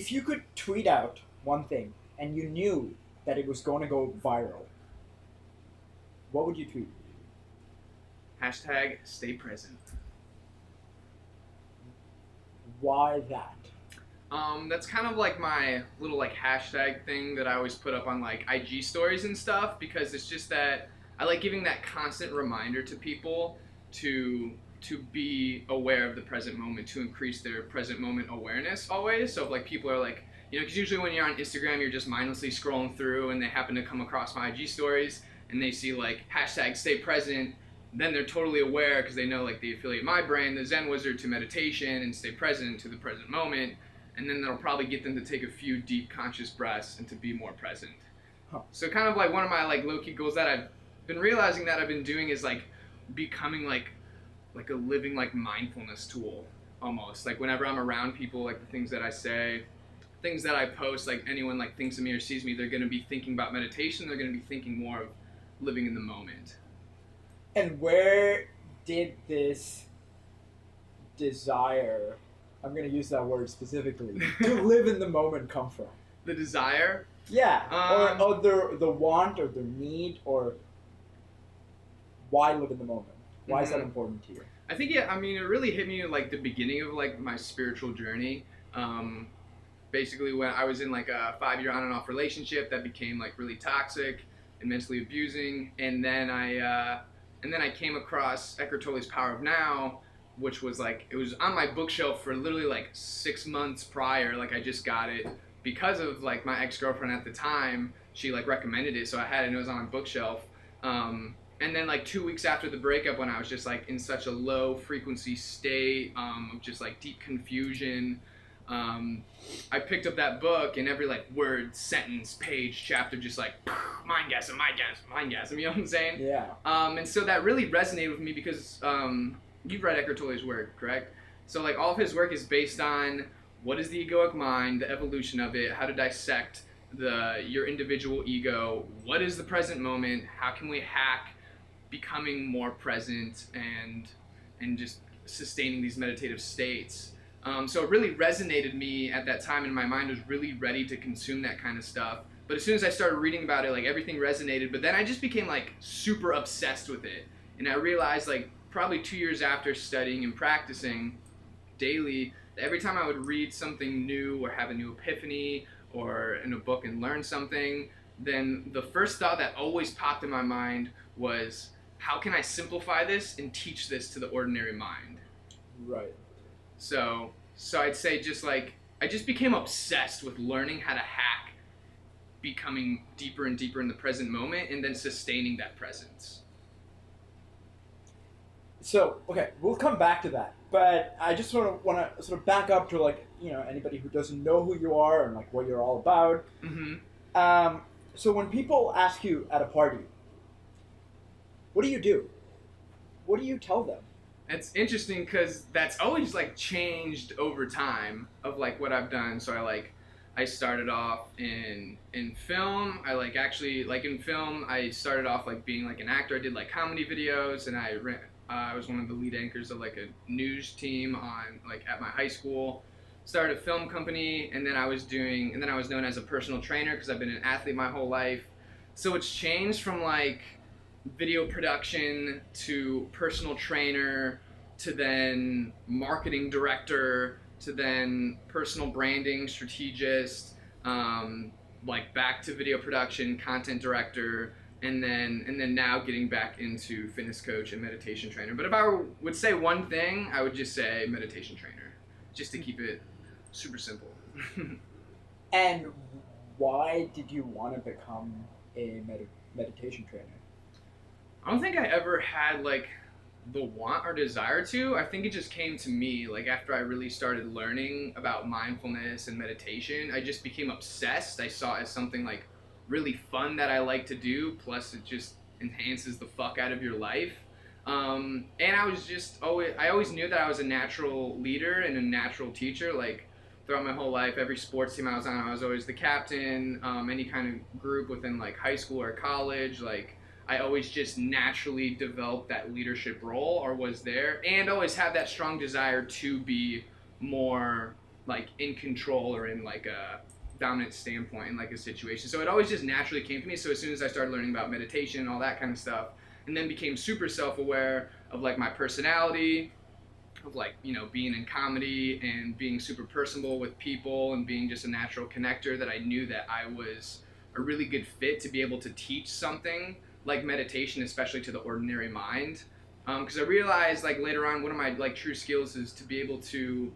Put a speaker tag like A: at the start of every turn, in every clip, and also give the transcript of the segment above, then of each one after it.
A: if you could tweet out one thing and you knew that it was going to go viral, what would you tweet?
B: Hashtag stay present.
A: Why that?
B: That's kind of like my little like hashtag thing that I always put up on like IG stories and stuff, because it's just that I like giving that constant reminder to people to be aware of the present moment, to increase their present moment awareness always. So if like people are like, because usually when you're on Instagram, you're just mindlessly scrolling through and they happen to come across my IG stories and they see like hashtag stay present, then they're totally aware because they know like they affiliate my brand, the Zen Wizard, to meditation and stay present to the present moment. And then that'll probably get them to take a few deep conscious breaths and to be more present.
A: Huh.
B: So kind of like one of my like low-key goals that I've been realizing that I've been doing is like becoming like a living like mindfulness tool almost. Like whenever I'm around people, like the things that I say, things that I post, like anyone like thinks of me or sees me, they're going to be thinking about meditation. They're going to be thinking more of living in the moment.
A: And where did this desire, I'm going to use that word specifically, to live in the moment come from?
B: The desire?
A: Yeah, or the want or the need, or why live in the moment? Why is that important to you?
B: I think, yeah, I mean, it really hit me like the beginning of like my spiritual journey. Basically when I was in like a 5-year on and off relationship that became like really toxic and mentally abusing. And then I came across Eckhart Tolle's Power of Now, which was like, it was on my bookshelf for literally like 6 months prior. Like I just got it because of like my ex-girlfriend at the time. She like recommended it, so I had it and it was on my bookshelf. And then like 2 weeks after the breakup, when I was just like in such a low frequency state of just like deep confusion, I picked up that book, and every like word, sentence, page, chapter, just like mindgasm, you know what I'm saying?
A: Yeah.
B: And so that really resonated with me because you've read Eckhart Tolle's work, correct? So like all of his work is based on what is the egoic mind, the evolution of it, how to dissect your individual ego, what is the present moment, how can we hack becoming more present and just sustaining these meditative states. So it really resonated me at that time, and my mind was really ready to consume that kind of stuff. But as soon as I started reading about it, like everything resonated, but then I just became like super obsessed with it. And I realized like probably 2 years after studying and practicing daily, that every time I would read something new or have a new epiphany or in a book and learn something, then the first thought that always popped in my mind was, how can I simplify this and teach this to the ordinary mind?
A: Right.
B: So I'd say just like, I just became obsessed with learning how to hack becoming deeper and deeper in the present moment and then sustaining that presence.
A: So, okay, we'll come back to that. But I just want to sort of back up to like, anybody who doesn't know who you are and like what you're all about.
B: Mm-hmm.
A: So when people ask you at a party, what do you do? What do you tell them?
B: It's interesting because that's always like changed over time of like what I've done. So I started off in film. In film, I started off like being like an actor. I did like comedy videos, and I was one of the lead anchors of like a news team on like at my high school. Started a film company, and then I was known as a personal trainer because I've been an athlete my whole life. So it's changed from like video production to personal trainer to then marketing director to then personal branding strategist, like back to video production, content director, and then now getting back into fitness coach and meditation trainer. But if I would say one thing, I would just say meditation trainer, just to keep it super simple.
A: And why did you want to become a meditation trainer?
B: I don't think I ever had like the want or desire to. I think it just came to me like after I really started learning about mindfulness and meditation. I just became obsessed. I saw it as something like really fun that I like to do, plus it just enhances the fuck out of your life. And I always knew that I was a natural leader and a natural teacher. Like throughout my whole life, every sports team I was on, I was always the captain. Any kind of group within like high school or college, like I always just naturally developed that leadership role or was there, and always had that strong desire to be more like in control or in like a dominant standpoint in like a situation. So it always just naturally came to me. So as soon as I started learning about meditation and all that kind of stuff, and then became super self-aware of like my personality, of like, you know, being in comedy and being super personable with people and being just a natural connector, that I knew that I was a really good fit to be able to teach something like meditation, especially to the ordinary mind. Because I realized like later on, one of my like true skills is to be able to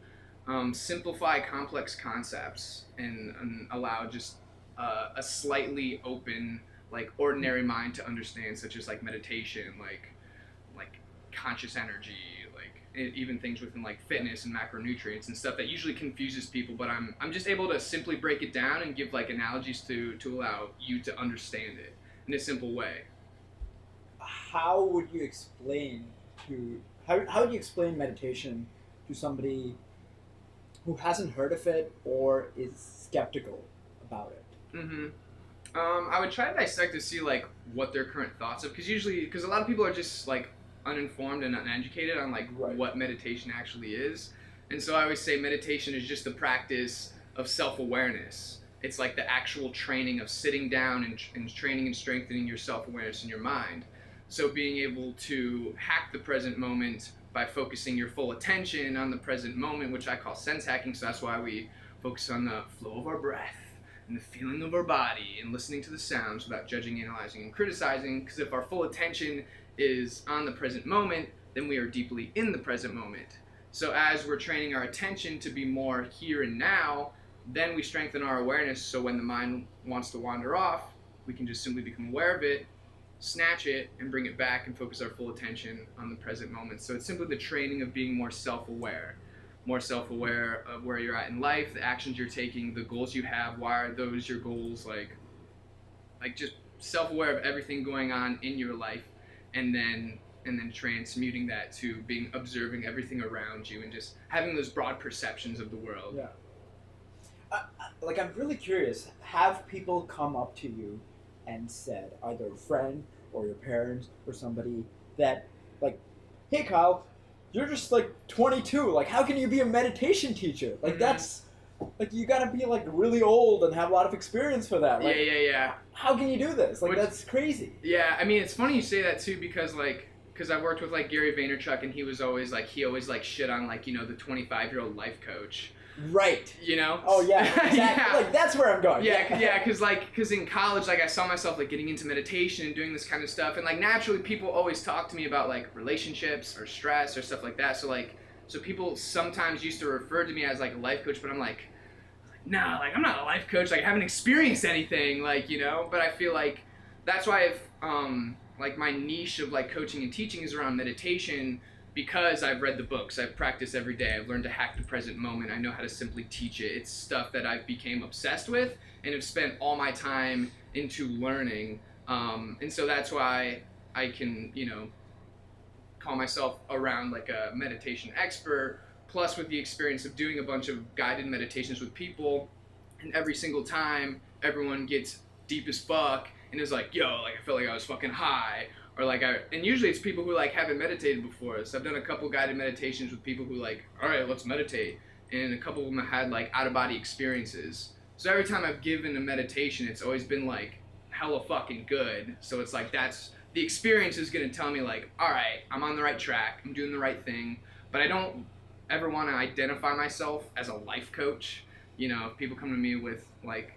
B: simplify complex concepts and allow just a slightly open, like ordinary mind to understand, such as like meditation, like conscious energy, like even things within like fitness and macronutrients and stuff that usually confuses people. But I'm just able to simply break it down and give like analogies to allow you to understand it in a simple way.
A: How would you explain how would you explain meditation to somebody who hasn't heard of it or is skeptical about it?
B: I would try to dissect to see like what their current thoughts of, because a lot of people are just like uninformed and uneducated on like what meditation actually is. And so I always say meditation is just the practice of self-awareness. It's like the actual training of sitting down and training and strengthening your self-awareness in your mind. So being able to hack the present moment by focusing your full attention on the present moment, which I call sense hacking. So that's why we focus on the flow of our breath and the feeling of our body and listening to the sounds without judging, analyzing, and criticizing. Because if our full attention is on the present moment, then we are deeply in the present moment. So as we're training our attention to be more here and now, then we strengthen our awareness, so when the mind wants to wander off, we can just simply become aware of it, snatch it, and bring it back and focus our full attention on the present moment. So it's simply the training of being more self-aware of where you're at in life, the actions you're taking, the goals you have, why are those your goals, like just self-aware of everything going on in your life, and then transmuting that to being observing everything around you and just having those broad perceptions of the world.
A: Yeah. Like, I'm really curious, have people come up to you and said, either a friend or your parents or somebody, that like, hey Kyle, you're just like 22, like how can you be a meditation teacher? Like that's, like you gotta be like really old and have a lot of experience for that. Like,
B: Yeah.
A: How can you do this? Like that's crazy.
B: Yeah, I mean it's funny you say that too, because I worked with like Gary Vaynerchuk, and he always shit on like, you know, the 25-year-old life coach.
A: Right.
B: You know?
A: Oh yeah, exactly.
B: Yeah.
A: Like that's where I'm going.
B: Yeah, because in college, like I saw myself like getting into meditation and doing this kind of stuff, and like naturally people always talk to me about like relationships or stress or stuff like that. So people sometimes used to refer to me as like a life coach, but I'm like, nah, like I'm not a life coach. Like I haven't experienced anything, like, you know. But I feel like that's why like my niche of like coaching and teaching is around meditation. Because I've read the books, I've practiced every day, I've learned to hack the present moment, I know how to simply teach it. It's stuff that I've became obsessed with and have spent all my time into learning. And so that's why I can, you know, call myself around like a meditation expert, plus with the experience of doing a bunch of guided meditations with people, and every single time everyone gets deep as fuck and is like, yo, like I felt like I was fucking high. Or like and usually it's people who like haven't meditated before. So I've done a couple guided meditations with people who like, all right, let's meditate. And a couple of them have had like out of body experiences. So every time I've given a meditation, it's always been like hella fucking good. So it's like that's the experience is gonna tell me like, all right, I'm on the right track, I'm doing the right thing. But I don't ever want to identify myself as a life coach. You know, if people come to me with like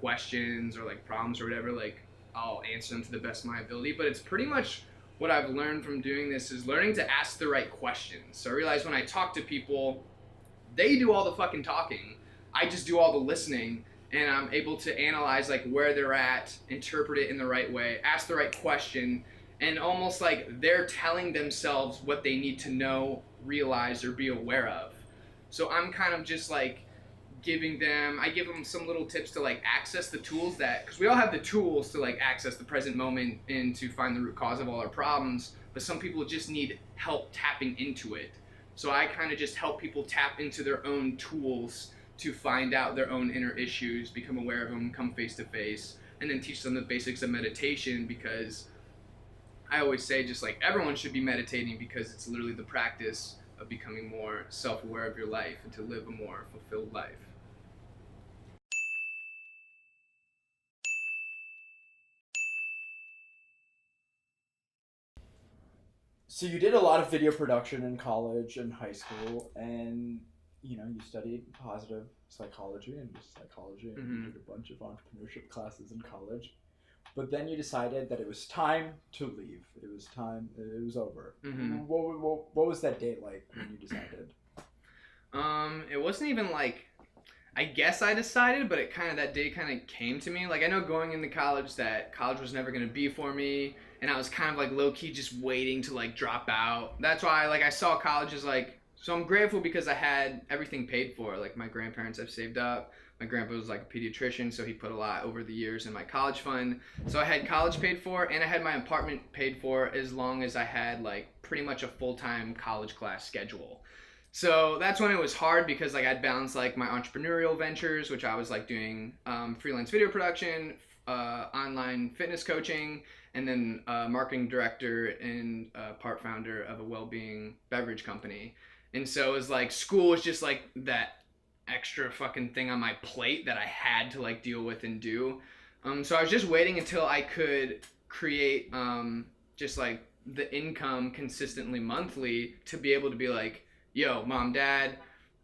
B: questions or like problems or whatever, like I'll answer them to the best of my ability. But it's pretty much what I've learned from doing this is learning to ask the right questions. So I realize when I talk to people, they do all the fucking talking. I just do all the listening, and I'm able to analyze like where they're at, interpret it in the right way, ask the right question, and almost like they're telling themselves what they need to know, realize, or be aware of. So I'm kind of just like I give them some little tips to like access the tools because we all have the tools to like access the present moment and to find the root cause of all our problems, but some people just need help tapping into it. So I kind of just help people tap into their own tools to find out their own inner issues, become aware of them, come face to face, and then teach them the basics of meditation, because I always say just like everyone should be meditating, because it's literally the practice of becoming more self-aware of your life and to live a more fulfilled life.
A: So you did a lot of video production in college and high school, and you studied positive psychology and psychology, and you did a bunch of entrepreneurship classes in college. But then you decided that it was time to leave. It was time. It was over. What was that date like when you decided?
B: It wasn't even like, I guess I decided, but that day kind of came to me. Like, I know going into college that college was never going to be for me, and I was kind of like low-key just waiting to like drop out. That's why I saw college as like, so I'm grateful because I had everything paid for. Like, my grandparents have saved up. My grandpa was like a pediatrician, so he put a lot over the years in my college fund. So I had college paid for, and I had my apartment paid for as long as I had like pretty much a full-time college class schedule. So that's when it was hard because like I'd balance like my entrepreneurial ventures, which I was like doing freelance video production, online fitness coaching, and then marketing director and part founder of a well-being beverage company. And so it was like school was just like that extra fucking thing on my plate that I had to like deal with and do. So I was just waiting until I could create just like the income consistently monthly to be able to be like, yo, mom, dad,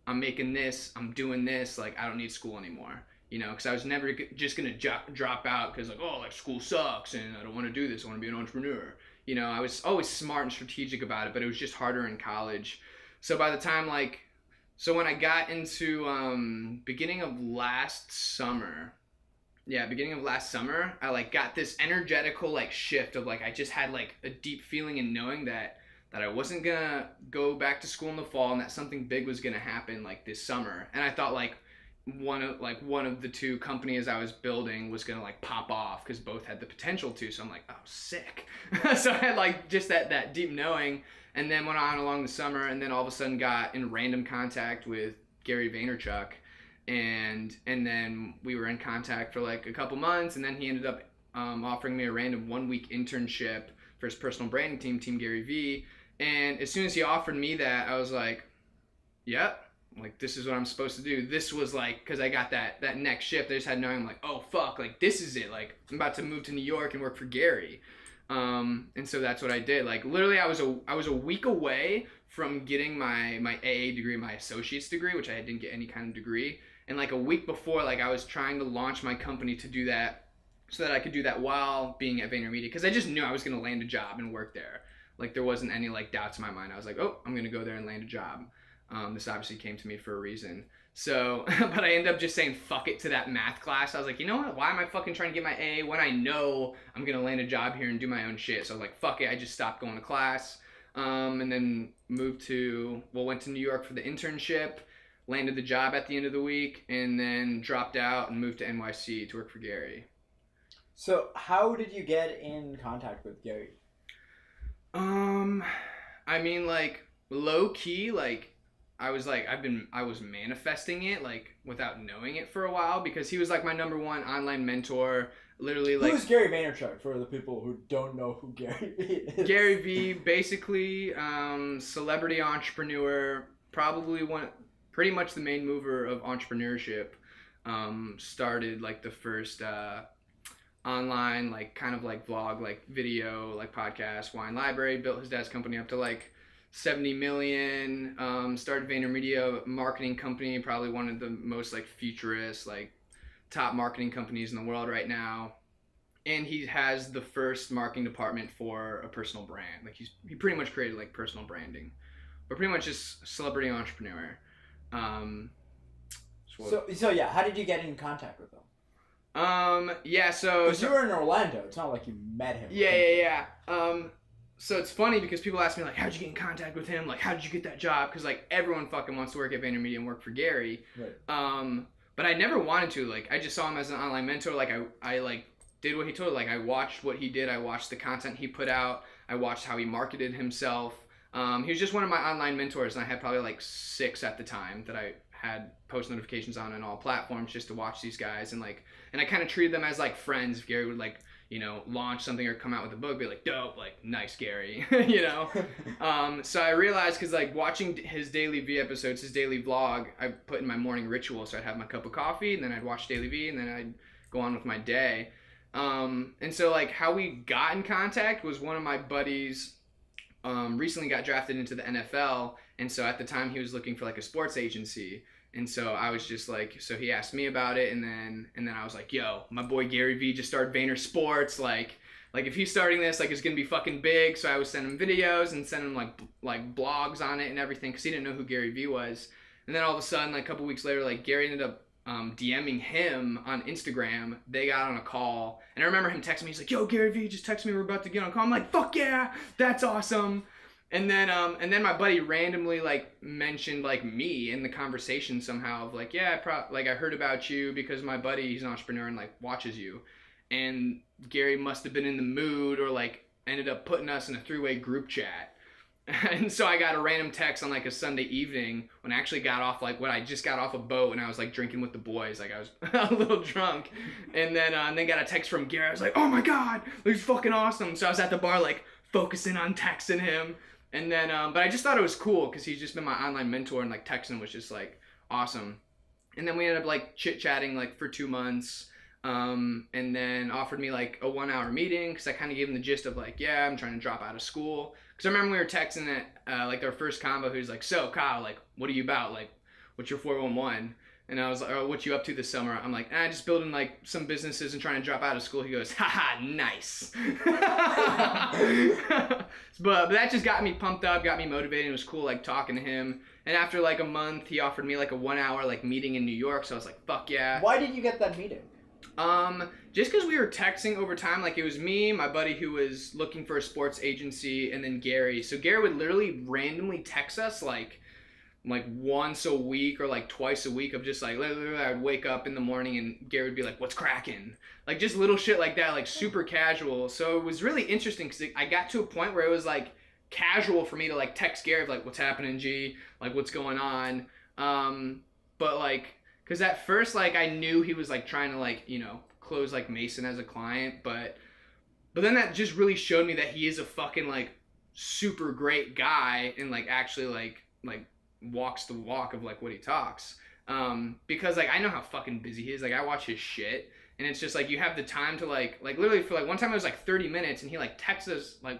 B: I'm making this, I'm doing this, like I don't need school anymore. Because I was never just gonna drop out because like, oh, like school sucks and I don't want to do this, I want to be an entrepreneur. I was always smart and strategic about it, but it was just harder in college. So by the time so when I got into beginning of last summer, I like got this energetical like shift of like I just had like a deep feeling and knowing that I wasn't gonna go back to school in the fall and that something big was gonna happen like this summer. And I thought like one of the two companies I was building was gonna like pop off because both had the potential to. So I'm like, oh, sick. So I had like just that deep knowing. And then went on along the summer, and then all of a sudden got in random contact with Gary Vaynerchuk, and then we were in contact for like a couple months, and then he ended up offering me a random 1-week internship for his personal branding team, Team Gary V. And as soon as he offered me that, I was like, yep, like this is what I'm supposed to do. This was like, because I got that next shift, I just had knowing, I'm like, oh fuck, like this is it. Like I'm about to move to New York and work for Gary. And so that's what I did. Like literally I was a week away from getting my AA degree, my associate's degree, which I didn't get any kind of degree. And like a week before, like I was trying to launch my company to do that so that I could do that while being at Vaynermedia. Because I just knew I was going to land a job and work there. Like there wasn't any like doubts in my mind. I was like, oh, I'm going to go there and land a job. This obviously came to me for a reason. So, but I ended up just saying fuck it to that math class. I was like, you know what? Why am I fucking trying to get my A when I know I'm going to land a job here and do my own shit? So I was like, fuck it. I just stopped going to class. And then went to New York for the internship, landed the job at the end of the week, and then dropped out and moved to NYC to work for Gary.
A: So how did you get in contact with Gary?
B: I mean, like low key, like I was manifesting it like without knowing it for a while because he was like my number one online mentor. Literally, like
A: who's Gary Vaynerchuk for the people who don't know who Gary V is? Gary
B: V, basically, celebrity entrepreneur, pretty much the main mover of entrepreneurship. Started like the first online like kind of like vlog, like video, like podcast, wine library. Built his dad's company up to like 70 million. Started Vaynermedia, marketing company, probably one of the most like futurist, like top marketing companies in the world right now. And he has the first marketing department for a personal brand. Like he pretty much created like personal branding, but pretty much just celebrity entrepreneur.
A: So yeah, how did you get in contact with him?
B: So
A: you were in Orlando. It's not like you met him.
B: Yeah. So it's funny because people ask me like, how'd you get in contact with him? Like, how did you get that job? Because like everyone fucking wants to work at Vaynermedia and work for Gary.
A: Right.
B: But I never wanted to. Like, I just saw him as an online mentor. Like, I like did what he told. Like, I watched what he did. I watched the content he put out. I watched how he marketed himself. He was just one of my online mentors, and I had probably like 6 at the time that I had post notifications on all platforms just to watch these guys, and I kind of treated them as like friends. If Gary would like, launch something or come out with a book, be like, dope, like, nice, Gary, So I realized, because, like, watching his daily V episodes, his daily vlog, I put in my morning ritual. So I'd have my cup of coffee, and then I'd watch daily V, and then I'd go on with my day. And so, like, how we got in contact was one of my buddies recently got drafted into the NFL, and so at the time he was looking for, like, a sports agency. And so I was just like, so he asked me about it, and then I was like, yo, my boy Gary V just started Vayner Sports, like if he's starting this, like, it's gonna be fucking big. So I would send him videos and send him like blogs on it and everything, because he didn't know who Gary V was. And then all of a sudden, like, a couple weeks later, like, Gary ended up DMing him on Instagram. They got on a call, and I remember him texting me. He's like, yo, Gary V just texted me, we're about to get on a call. I'm like, fuck yeah, that's awesome. And then my buddy randomly, like, mentioned, like, me in the conversation somehow of, like, yeah, I heard about you because my buddy, he's an entrepreneur and, like, watches you. And Gary must have been in the mood, or, like, ended up putting us in a 3-way group chat. And so I got a random text on, like, a Sunday evening when I actually got off, like, when I just got off a boat, and I was, like, drinking with the boys. Like, I was a little drunk. And then got a text from Gary. I was like, oh my God, this is fucking awesome. So I was at the bar, like, focusing on texting him. And then, but I just thought it was cool because he's just been my online mentor, and, like, texting was just, like, awesome. And then we ended up, like, chit-chatting, like, for 2 months, and then offered me, like, a 1-hour meeting, because I kind of gave him the gist of, like, yeah, I'm trying to drop out of school. Because I remember we were texting at, like, our first combo, he was like, so, Kyle, like, what are you about? Like, what's your 411? And I was like, oh, what you up to this summer? I'm like, just building, like, some businesses and trying to drop out of school. He goes, haha, nice. But that just got me pumped up, got me motivated. It was cool, like, talking to him. And after, like, a month, he offered me, like, a 1-hour, like, meeting in New York. So I was like, fuck yeah.
A: Why did you get that meeting?
B: Just because we were texting over time. Like, it was me, my buddy who was looking for a sports agency, and then Gary. So Gary would literally randomly text us, like once a week or, like, twice a week, of just, like, literally I'd wake up in the morning and Gary would be like, what's cracking? Like, just little shit like that, like, super casual. So it was really interesting because I got to a point where it was, like, casual for me to, like, text Gary of, like, what's happening, G? Like, what's going on? But, like, because at first, like, I knew he was, like, trying to, like, close, like, Mason as a client, but then that just really showed me that he is a fucking, like, super great guy, and, like, actually, like walks the walk of, like, what he talks. Because, like, I know how fucking busy he is. Like, I watch his shit, and it's just, like, you have the time to, like literally for, like, one time it was, like, 30 minutes, and he, like,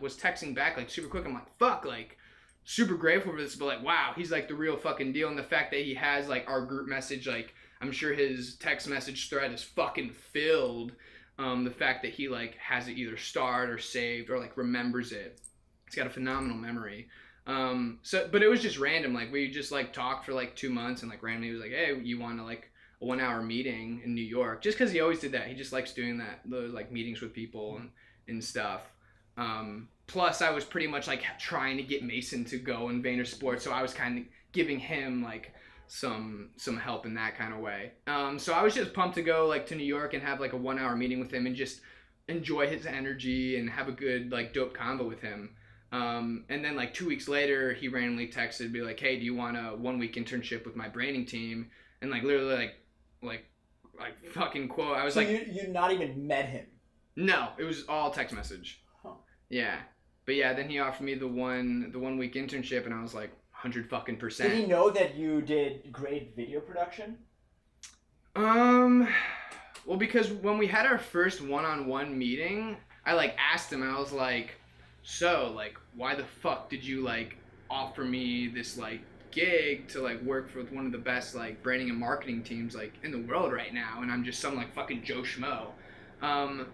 B: was texting back, like, super quick. I'm like, fuck, like, super grateful for this, but, like, wow, he's, like, the real fucking deal. And the fact that he has, like, our group message, like, I'm sure his text message thread is fucking filled. The fact that he, like, has it either starred or saved or, like, remembers it. He's got a phenomenal memory. But it was just random. Like, we just, like, talked for, like, 2 months, and, like, randomly he was like, hey, you want to, like, a 1-hour meeting in New York? Just because he always did that. He just likes doing those, like, meetings with people and stuff. Plus I was pretty much, like, trying to get Mason to go in Vayner Sports, so I was kind of giving him, like, some help in that kind of way. So I was just pumped to go, like, to New York and have, like, a 1-hour meeting with him and just enjoy his energy and have a good, like, dope combo with him. And then, like, 2 weeks later, he randomly texted, be like, hey, do you want a 1-week internship with my branding team? And, like, literally, like fucking quote, I was, so like,
A: you not even met him?
B: No, it was all text message.
A: Huh.
B: Yeah. But yeah, then he offered me the 1 week internship, and I was like, 100%.
A: Did he know that you did great video production?
B: Well, because when we had our first one-on-one meeting, I, like, asked him, I was like, so, like, why the fuck did you, like, offer me this, like, gig to, like, work with one of the best, like, branding and marketing teams, like, in the world right now, and I'm just some, like, fucking Joe Schmo.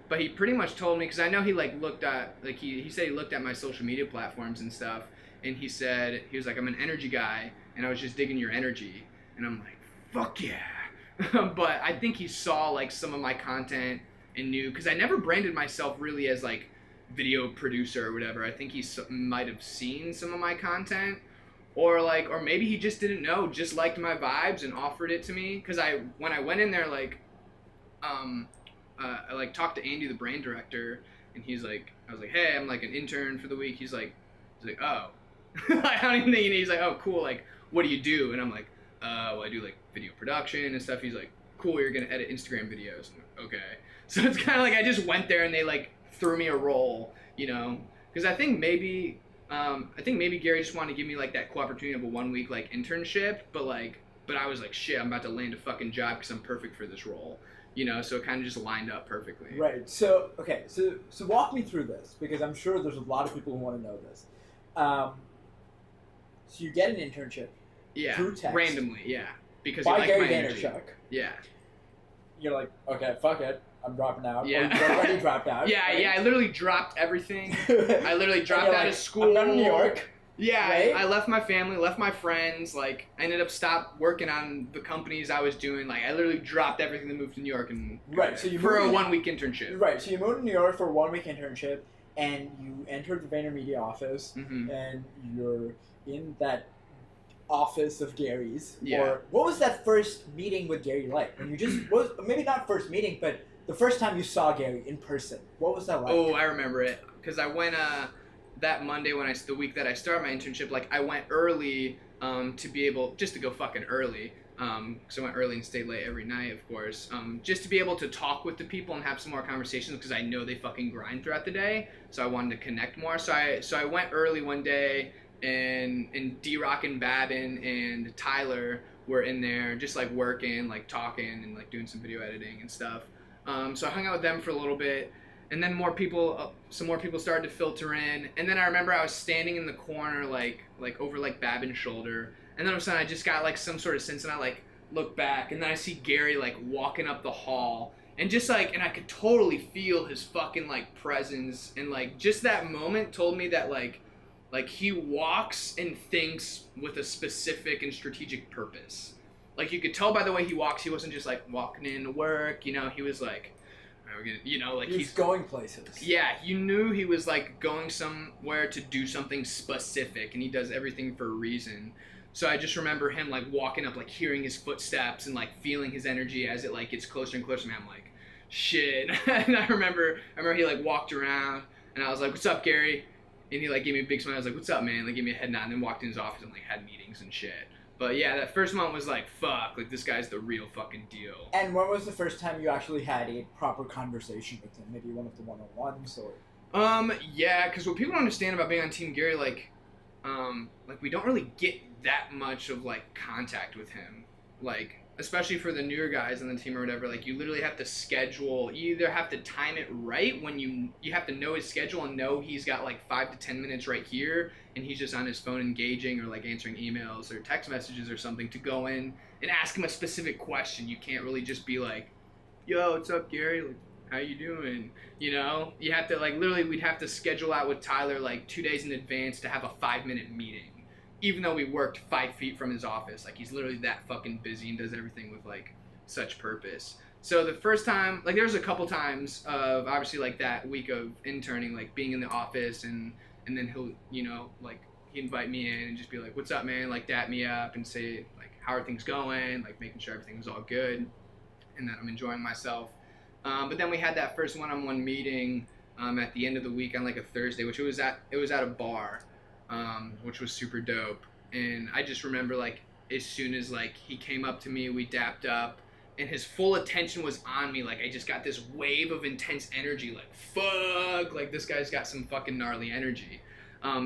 B: But he pretty much told me, because I know he, like, looked at, like, he said he looked at my social media platforms and stuff, and he was like, I'm an energy guy, and I was just digging your energy. And I'm like, fuck yeah. But I think he saw, like, some of my content and knew, because I never branded myself really as, like, video producer or whatever. I think he might have seen some of my content, or maybe he just didn't know, just liked my vibes and offered it to me. Because when I went in there, like, I, like, talked to Andy, the brand director, and I was like, hey, I'm, like, an intern for the week. He's like, oh. I don't even think, he's like, oh, cool, like, what do you do? And I'm like, well, I do, like, video production and stuff. He's like, cool, you're gonna edit Instagram videos. Okay. So it's kind of like I just went there and they like threw me a role, you know, because I think maybe Gary just wanted to give me like that cool opportunity of a 1 week like internship, but I was like, shit, I'm about to land a fucking job because I'm perfect for this role, you know. So it kind of just lined up perfectly.
A: Right. So okay. So walk me through this, because I'm sure there's a lot of people who want to know this. So you get an internship.
B: Yeah.
A: Through text.
B: Randomly. Yeah. Because
A: by
B: you like
A: Gary
B: my energy.
A: Vaynerchuk.
B: Yeah.
A: You're like, okay, fuck it, I'm dropping out.
B: Yeah.
A: Or you already dropped out.
B: Yeah,
A: right?
B: yeah. I literally dropped everything. I literally dropped out of school.
A: I'm done in New York.
B: Yeah,
A: right?
B: I left my family, left my friends. Like, I ended up stopped working on the companies I was doing. Like, I literally dropped everything to move to New York and
A: right. So you
B: for a
A: moved
B: 1 week internship.
A: Right. So you moved to New York for a 1 week internship, and you entered the Vaynermedia office,
B: Mm-hmm.
A: and you're in that office of Gary's.
B: Yeah.
A: Or what was that first meeting with Gary like? When you just was maybe not first meeting, but the first time you saw Gary in person. What was that like?
B: Oh, I remember it because I went that Monday the week that I started my internship. Like, I went early to be able just to go fucking early. Because I went early and stayed late every night, of course. Just to be able to talk with the people and have some more conversations because I know they fucking grind throughout the day. So I wanted to connect more. So I went early one day. And D-Rock and Babin and Tyler were in there just like working, like talking and like doing some video editing and stuff. So I hung out with them for a little bit, and then some more people started to filter in. And then I remember I was standing in the corner like over like Babin's shoulder, and then all of a sudden I just got like some sort of sense, and I like look back, and then I see Gary like walking up the hall, and just like, and I could totally feel his fucking like presence, and like just that moment told me that like he walks and thinks with a specific and strategic purpose. Like, you could tell by the way he walks, he wasn't just like walking into work, you know, he was like, we're gonna, you know, like
A: he's going places.
B: Yeah, you knew he was like going somewhere to do something specific, and he does everything for a reason. So I just remember him like walking up, like hearing his footsteps and like feeling his energy as it like gets closer and closer. Man, I'm like, shit. And I remember he like walked around, and I was like, what's up, Gary? And he like gave me a big smile. I was like, what's up, man? Like, gave me a head nod, and then walked in his office and like had meetings and shit. But yeah, that first month was like, fuck, like this guy's the real fucking deal.
A: And when was the first time you actually had a proper conversation with him? Maybe one of the one-on-ones or?
B: Yeah, because what people don't understand about being on Team Gary, like we don't really get that much of like contact with him. Like, especially for the newer guys on the team or whatever, like you literally have to schedule, you either have to time it right when you have to know his schedule and know he's got like 5 to 10 minutes right here and he's just on his phone engaging or like answering emails or text messages or something to go in and ask him a specific question. You can't really just be like, yo, what's up, Gary? Like, how you doing? You know, you have to like, literally we'd have to schedule out with Tyler like 2 days in advance to have a 5-minute meeting. Even though we worked 5 feet from his office, like he's literally that fucking busy and does everything with like such purpose. So the first time, like there was a couple times of obviously like that week of interning, like being in the office and then he'll, you know, like he'd invite me in and just be like, what's up, man? Like dap me up and say like, how are things going? Like making sure everything was all good and that I'm enjoying myself. But then we had that first one-on-one meeting at the end of the week on like a Thursday, which it was at a bar. Which was super dope. And I just remember like as soon as like he came up to me, we dapped up and his full attention was on me. Like I just got this wave of intense energy, like fuck, like this guy's got some fucking gnarly energy.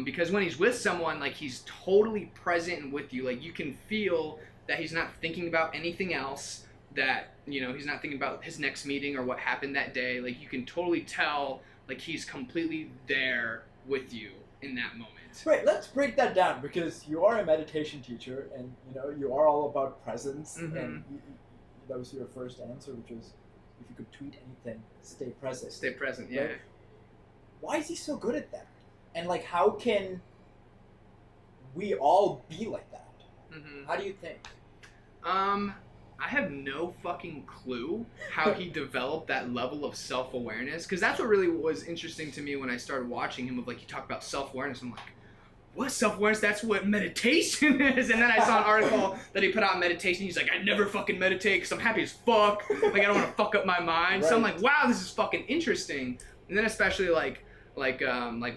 B: Because when he's with someone, like he's totally present and with you. Like you can feel that he's not thinking about anything else, that, you know, he's not thinking about his next meeting or what happened that day. Like you can totally tell like he's completely there with you in that moment.
A: Right, let's break that down, because you are a meditation teacher and you know you are all about presence.
B: Mm-hmm.
A: And that was your first answer, which is if you could tweet anything, stay present.
B: Stay present, yeah.
A: Right? Why is he so good at that? And like, how can we all be like that?
B: Mm-hmm.
A: How do you think?
B: I have no fucking clue how he developed that level of self-awareness, because that's what really was interesting to me when I started watching him. Of like, he talked about self-awareness. I'm like, what self-awareness? That's what meditation is. And then I saw an article that he put out on meditation. He's like, I never fucking meditate because I'm happy as fuck. Like, I don't want to fuck up my mind. Right. So I'm like, wow, this is fucking interesting. And then especially like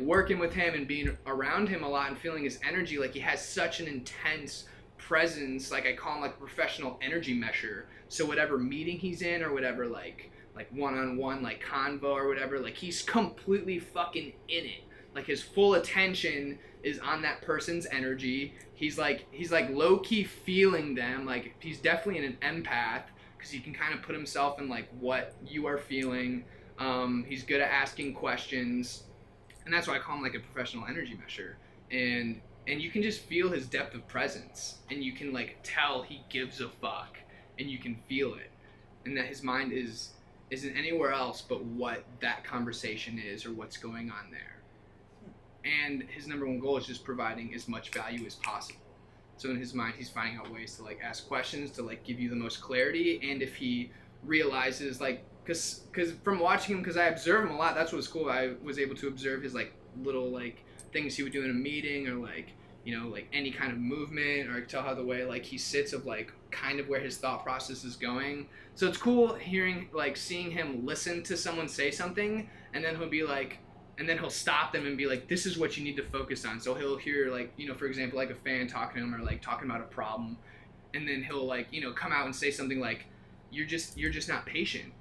B: working with him and being around him a lot and feeling his energy, like he has such an intense presence, like I call him like a professional energy measure. So whatever meeting he's in or whatever like one-on-one like convo or whatever, like he's completely fucking in it. Like his full attention is on that person's energy. He's like low-key feeling them. Like he's definitely an empath because he can kind of put himself in like what you are feeling. He's good at asking questions, and that's why I call him like a professional energy measure. And you can just feel his depth of presence, and you can like tell he gives a fuck, and you can feel it, and that his mind isn't anywhere else but what that conversation is or what's going on there. And his number one goal is just providing as much value as possible. So in his mind, he's finding out ways to like ask questions to like give you the most clarity. And if he realizes like, cause from watching him, cause I observe him a lot, that's what's cool. I was able to observe his like little like things he would do in a meeting, or like, you know, like any kind of movement, or I could tell how the way like he sits of like kind of where his thought process is going. So it's cool hearing, like seeing him listen to someone say something, and then he'll be like, and then he'll stop them and be like, this is what you need to focus on. So he'll hear like, you know, for example, like a fan talking to him or like talking about a problem, and then he'll like, you know, come out and say something like, you're just not patient.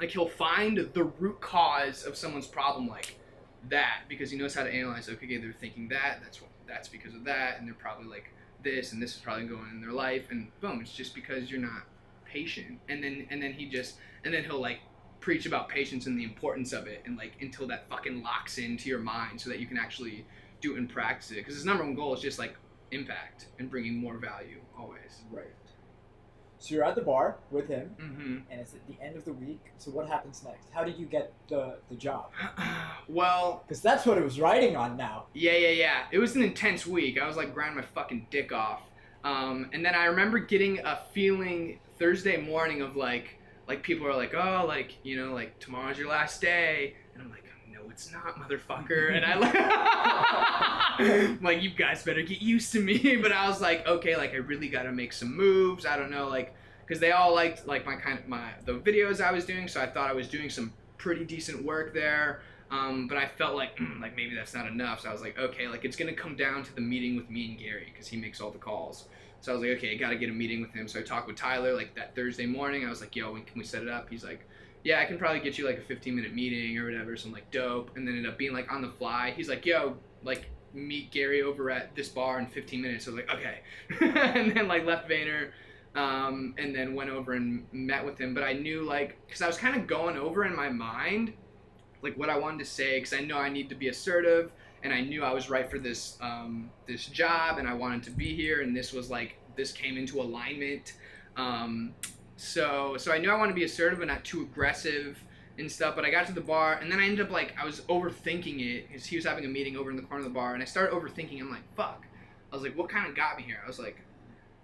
B: Like he'll find the root cause of someone's problem like that, because he knows how to analyze, okay, they're thinking that's because of that, and they're probably like this, and this is probably going on in their life, and boom, it's just because you're not patient. And then he'll like preach about patience and the importance of it, and like until that fucking locks into your mind so that you can actually do it and practice it, because his number one goal is just like impact and bringing more value always.
A: Right. So you're at the bar with him,
B: Mm-hmm.
A: and it's at the end of the week. So what happens next? How did you get the job?
B: Well,
A: because that's what it was riding on now.
B: Yeah. It was an intense week. I was like grinding my fucking dick off. And then I remember getting a feeling Thursday morning of like people are like, oh, like, you know, like tomorrow's your last day. And I'm like, no, it's not, motherfucker. And I'm like, you guys better get used to me. But I was like, okay, like I really got to make some moves. I don't know, like, because they all liked like the videos I was doing. So I thought I was doing some pretty decent work there. But I felt like maybe that's not enough. So I was like, okay, like it's going to come down to the meeting with me and Gary, because he makes all the calls. So I was like, okay, I got to get a meeting with him. So I talked with Tyler like that Thursday morning. I was like, yo, when can we set it up? He's like, yeah, I can probably get you like a 15-minute meeting or whatever. So I'm like, dope. And then ended up being like on the fly. He's like, yo, like meet Gary over at this bar in 15 minutes. So I was like, okay. And then like left Vayner, and then went over and met with him. But I knew like, because I was kind of going over in my mind like what I wanted to say, because I know I need to be assertive, and I knew I was right for this this job, and I wanted to be here, and this came into alignment. So I knew I wanted to be assertive but not too aggressive and stuff. But I got to the bar, and then I ended up like I was overthinking it, because he was having a meeting over in the corner of the bar, and I started overthinking. I'm like, fuck. I was like, what kind of got me here? I was like,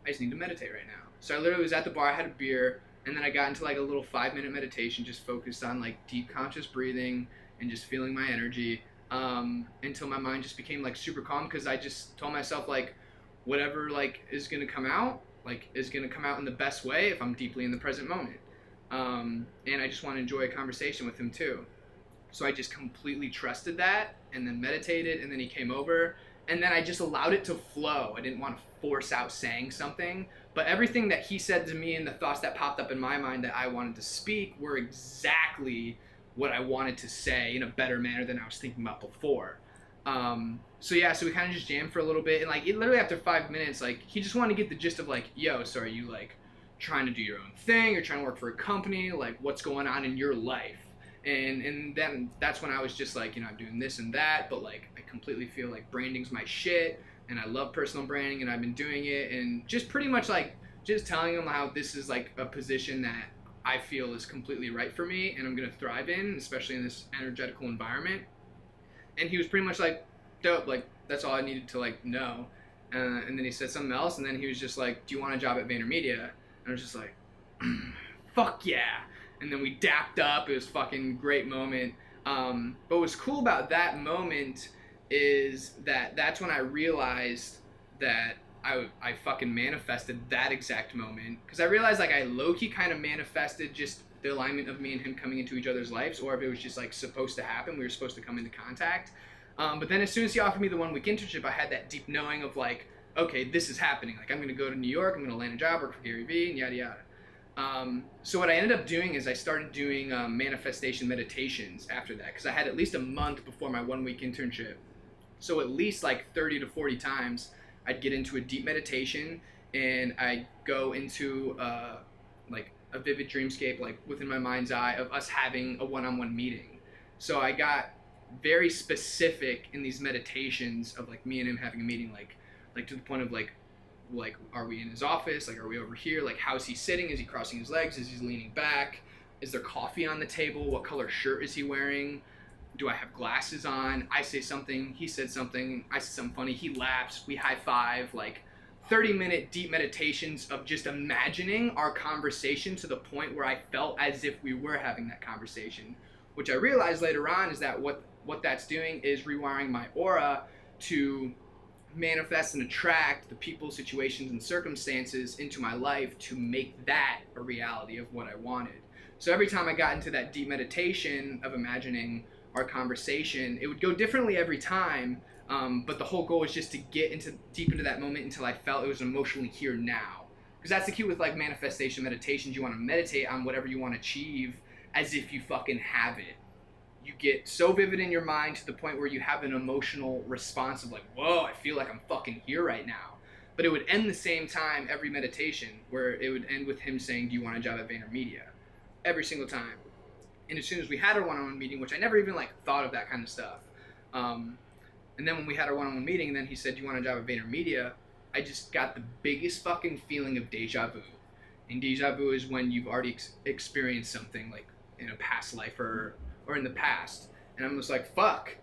B: I just need to meditate right now. So I literally was at the bar, I had a beer, and then I got into like a little 5-minute meditation, just focused on like deep conscious breathing and just feeling my energy, until my mind just became like super calm, because I just told myself like whatever like is gonna come out in the best way if I'm deeply in the present moment. And I just want to enjoy a conversation with him too. So I just completely trusted that, and then meditated, and then he came over, and then I just allowed it to flow. I didn't want to force out saying something, but everything that he said to me and the thoughts that popped up in my mind that I wanted to speak were exactly what I wanted to say in a better manner than I was thinking about before. So we kind of just jammed for a little bit, and like literally after 5 minutes, like he just wanted to get the gist of like, yo, so are you like trying to do your own thing, or trying to work for a company, like what's going on in your life? And then that's when I was just like, you know, I'm doing this and that, but like I completely feel like branding's my shit, and I love personal branding, and I've been doing it, and just pretty much like just telling him how this is like a position that I feel is completely right for me and I'm going to thrive in, especially in this energetical environment. And he was pretty much like, dope, like that's all I needed to like know. And then he said something else, and then he was just like, do you want a job at Vaynermedia? And I was just like, fuck yeah. And then we dapped up. It was fucking great moment. But what's cool about that moment is that that's when I realized that I fucking manifested that exact moment, because I realized like I low-key kind of manifested just the alignment of me and him coming into each other's lives, or if it was just like supposed to happen, we were supposed to come into contact. But then as soon as he offered me the 1-week internship, I had that deep knowing of like, okay, this is happening. Like, I'm going to go to New York, I'm going to land a job, work for Gary Vee, and yada yada. So what I ended up doing is I started doing manifestation meditations after that, because I had at least a month before my 1 week internship. So at least like 30 to 40 times I'd get into a deep meditation, and I'd go into like a vivid dreamscape, like within my mind's eye, of us having a one-on-one meeting. So I got very specific in these meditations of like me and him having a meeting, like to the point of like are we in his office, like are we over here, like how's he sitting, is he crossing his legs, is he leaning back, is there coffee on the table, what color shirt is he wearing, do I have glasses on, I say something, he said something, I said something funny, he laughs, we high five. Like 30-minute deep meditations of just imagining our conversation to the point where I felt as if we were having that conversation, which I realized later on is that what that's doing is rewiring my aura to manifest and attract the people, situations, and circumstances into my life to make that a reality of what I wanted. So every time I got into that deep meditation of imagining our conversation, it would go differently every time, but the whole goal was just to get deep into that moment until I felt it was emotionally here now. Because that's the key with like manifestation meditations. You want to meditate on whatever you want to achieve as if you fucking have it. You get so vivid in your mind to the point where you have an emotional response of like, whoa, I feel like I'm fucking here right now. But it would end the same time every meditation, where it would end with him saying, do you want a job at Vaynermedia? Every single time. And as soon as we had our one-on-one meeting, which I never even like thought of that kind of stuff. And then when we had our one-on-one meeting and then he said, do you want a job at Vaynermedia? I just got the biggest fucking feeling of deja vu. And deja vu is when you've already experienced something like in a past life or in the past. And I'm just like, fuck.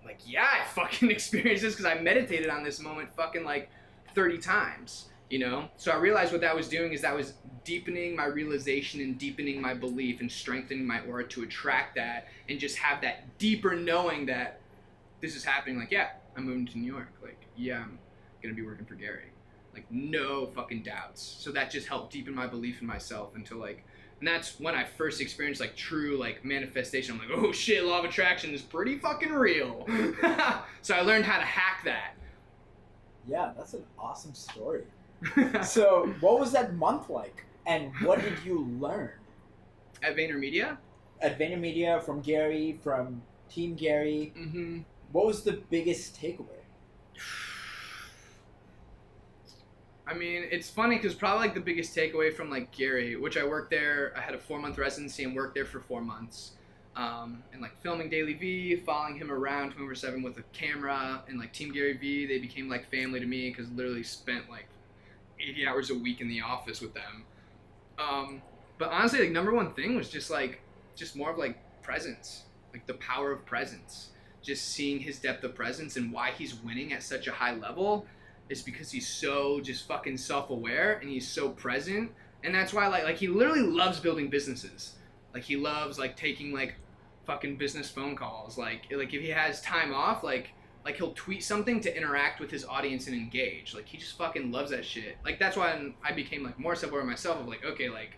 B: Like, yeah, I fucking experienced this because I meditated on this moment fucking like 30 times, you know? So I realized what that was doing is that was deepening my realization and deepening my belief and strengthening my aura to attract that and just have that deeper knowing that this is happening. Like, yeah, I'm moving to New York. Like, yeah, I'm gonna be working for Gary. Like, no fucking doubts. So that just helped deepen my belief in myself until like, and that's when I first experienced like true like manifestation. I'm like, oh shit, law of attraction is pretty fucking real. So I learned how to hack that.
A: Yeah, that's an awesome story. So what was that month like? And what did you learn?
B: At Vaynermedia?
A: At Vaynermedia, from Gary, from Team Gary.
B: Mm-hmm.
A: What was the biggest takeaway?
B: I mean, it's funny because probably like the biggest takeaway from like Gary, which I worked there, I had a 4-month residency and worked there for 4 months. And like filming Daily V, following him around 24/7 with a camera, and like Team Gary V, they became like family to me because literally spent like 80 hours a week in the office with them. But honestly, like number one thing was just more of like presence, like the power of presence. Just seeing his depth of presence and why he's winning at such a high level is because he's so just fucking self-aware and he's so present. And that's why like he literally loves building businesses. Like he loves like taking like fucking business phone calls. Like if he has time off, like he'll tweet something to interact with his audience and engage. Like he just fucking loves that shit. Like that's why I became like more self-aware of myself of like, okay, like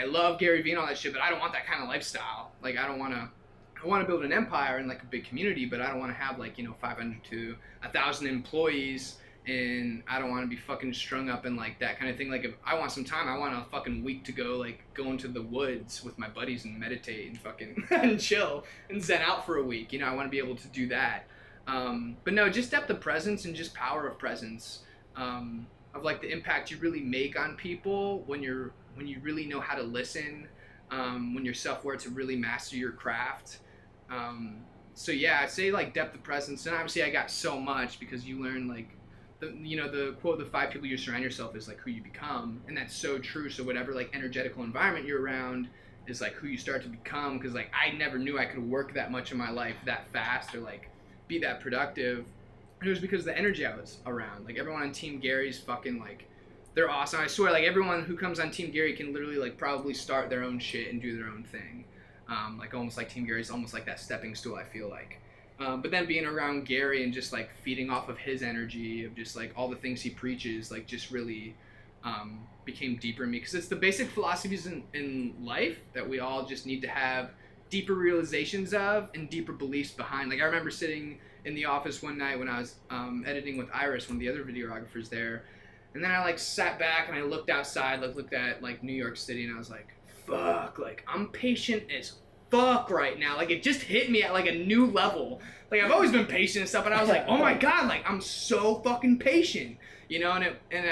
B: I love Gary Vee and all that shit, but I don't want that kind of lifestyle. Like I want to build an empire and like a big community, but I don't want to have like, 500 to 1,000 employees, and I don't want to be fucking strung up and like that kind of thing. Like if I want some time, I want a fucking week to go into the woods with my buddies and meditate and fucking and chill and zen out for a week. I want to be able to do that. But no, just depth of presence and just power of presence, of like the impact you really make on people when you really know how to listen, when you're self-aware to really master your craft. So yeah, I'd say like depth of presence, and obviously I got so much because you learn like the quote, the 5 people you surround yourself is like who you become, and that's so true. So whatever like energetical environment you're around is like who you start to become, because like I never knew I could work that much in my life that fast or like be that productive. And it was because of the energy I was around. Like everyone on Team Gary's fucking like, they're awesome. I swear, like everyone who comes on Team Gary can literally like probably start their own shit and do their own thing. Like almost like Team Gary's almost like that stepping stool, I feel like. But then being around Gary and just like feeding off of his energy of just like all the things he preaches, like just really became deeper in me, because it's the basic philosophies in life that we all just need to have deeper realizations of and deeper beliefs behind. Like I remember sitting in the office one night when I was editing with Iris, one of the other videographers there, and then I like sat back and I looked outside, like looked at like New York City, and I was like, fuck, like I'm patient as fuck right now. Like it just hit me at like a new level. Like I've always been patient and stuff, but I was like, oh my god, like I'm so fucking patient, you know. And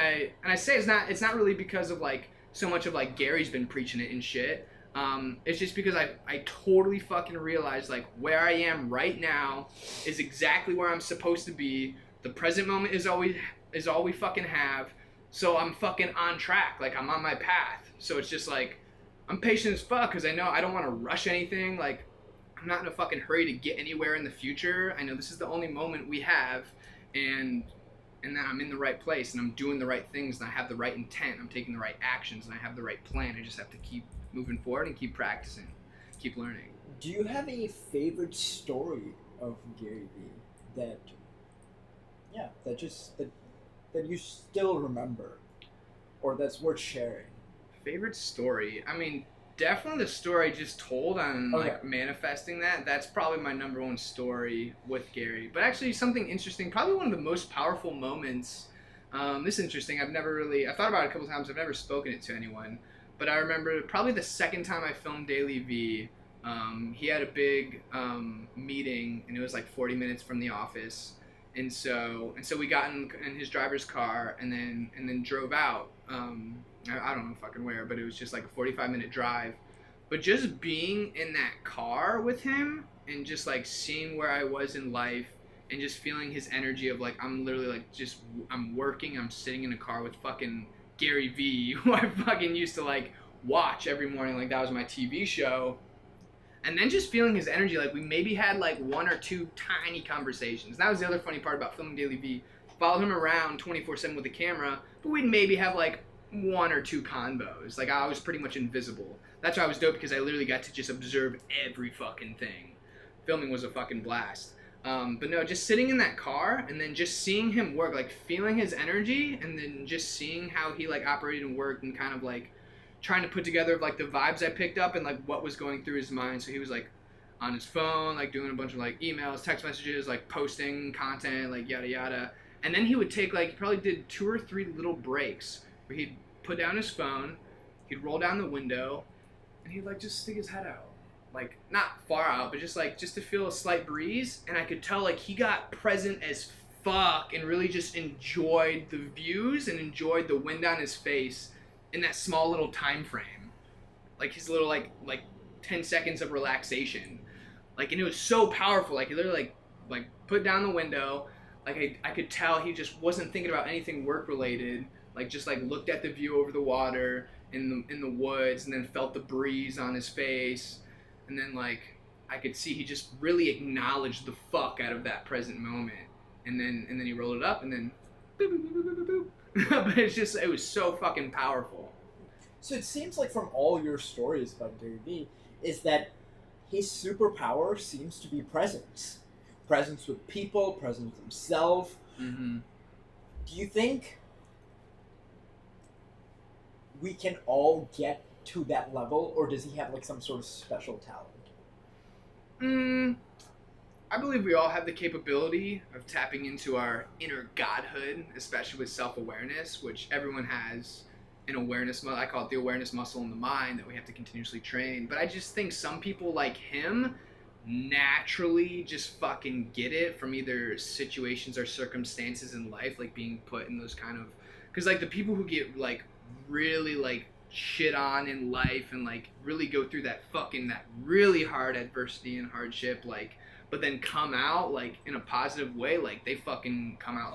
B: I say it's not really because of like so much of like Gary's been preaching it and shit. It's just because I totally fucking realized like where I am right now is exactly where I'm supposed to be. The present moment is all we fucking have. So I'm fucking on track. Like I'm on my path. So it's just like I'm patient as fuck because I know I don't want to rush anything. Like I'm not in a fucking hurry to get anywhere in the future. I know this is the only moment we have, and that I'm in the right place and I'm doing the right things and I have the right intent. I'm taking the right actions and I have the right plan. I just have to keep moving forward and keep practicing, keep learning.
A: Do you have a favorite story of Gary Vee that you still remember, or that's worth sharing?
B: Favorite story? I mean, definitely the story I just told on like manifesting that. That's probably my number one story with Gary. But actually something interesting, probably one of the most powerful moments. This is interesting. I've thought about it a couple times. I've never spoken it to anyone. But I remember probably the second time I filmed Daily V, he had a big meeting, and it was like 40 minutes from the office. And so we got in his driver's car and then drove out. I don't know fucking where, but it was just like a 45-minute drive. But just being in that car with him and just like seeing where I was in life and just feeling his energy of like I'm literally like I'm working, I'm sitting in a car with fucking Gary Vee, who I fucking used to like watch every morning, like that was my TV show. And then just feeling his energy, like we maybe had like one or two tiny conversations. That was the other funny part about filming Daily V. Followed him around 24/7 with the camera, but we'd maybe have like one or two convos. Like I was pretty much invisible. That's why I was dope, because I literally got to just observe every fucking thing. Filming was a fucking blast. But no, just sitting in that car and then just seeing him work, like feeling his energy and then just seeing how he like operated and worked and kind of like trying to put together like the vibes I picked up and like what was going through his mind. So he was like on his phone, like doing a bunch of like emails, text messages, like posting content, like yada yada. And then he would take like, he probably did 2 or 3 little breaks where he'd put down his phone, he'd roll down the window, and he'd like just stick his head out. Like not far out, but just to feel a slight breeze. And I could tell like he got present as fuck and really just enjoyed the views and enjoyed the wind on his face in that small little time frame. Like his little like 10 seconds of relaxation. Like, and it was so powerful. Like he literally like put down the window. Like I could tell he just wasn't thinking about anything work related. Like just like looked at the view over the water in the woods, and then felt the breeze on his face. And then like I could see he just really acknowledged the fuck out of that present moment. And then he rolled it up and then boop, boop, boop, boop, boop, boop. But it was so fucking powerful.
A: So it seems like from all your stories about Gary Vee is that his superpower seems to be presence. Presence with people, presence with himself.
B: Mm-hmm.
A: Do you think we can all get to that level, or does he have like some sort of special talent?
B: I believe we all have the capability of tapping into our inner godhood, especially with self-awareness, which everyone has an awareness muscle. I call it the awareness muscle in the mind that we have to continuously train. But I just think some people like him naturally just fucking get it from either situations or circumstances in life, like being put in those kind of, because like the people who get like really like shit on in life and like really go through that really hard adversity and hardship, like, but then come out like in a positive way, like they fucking come out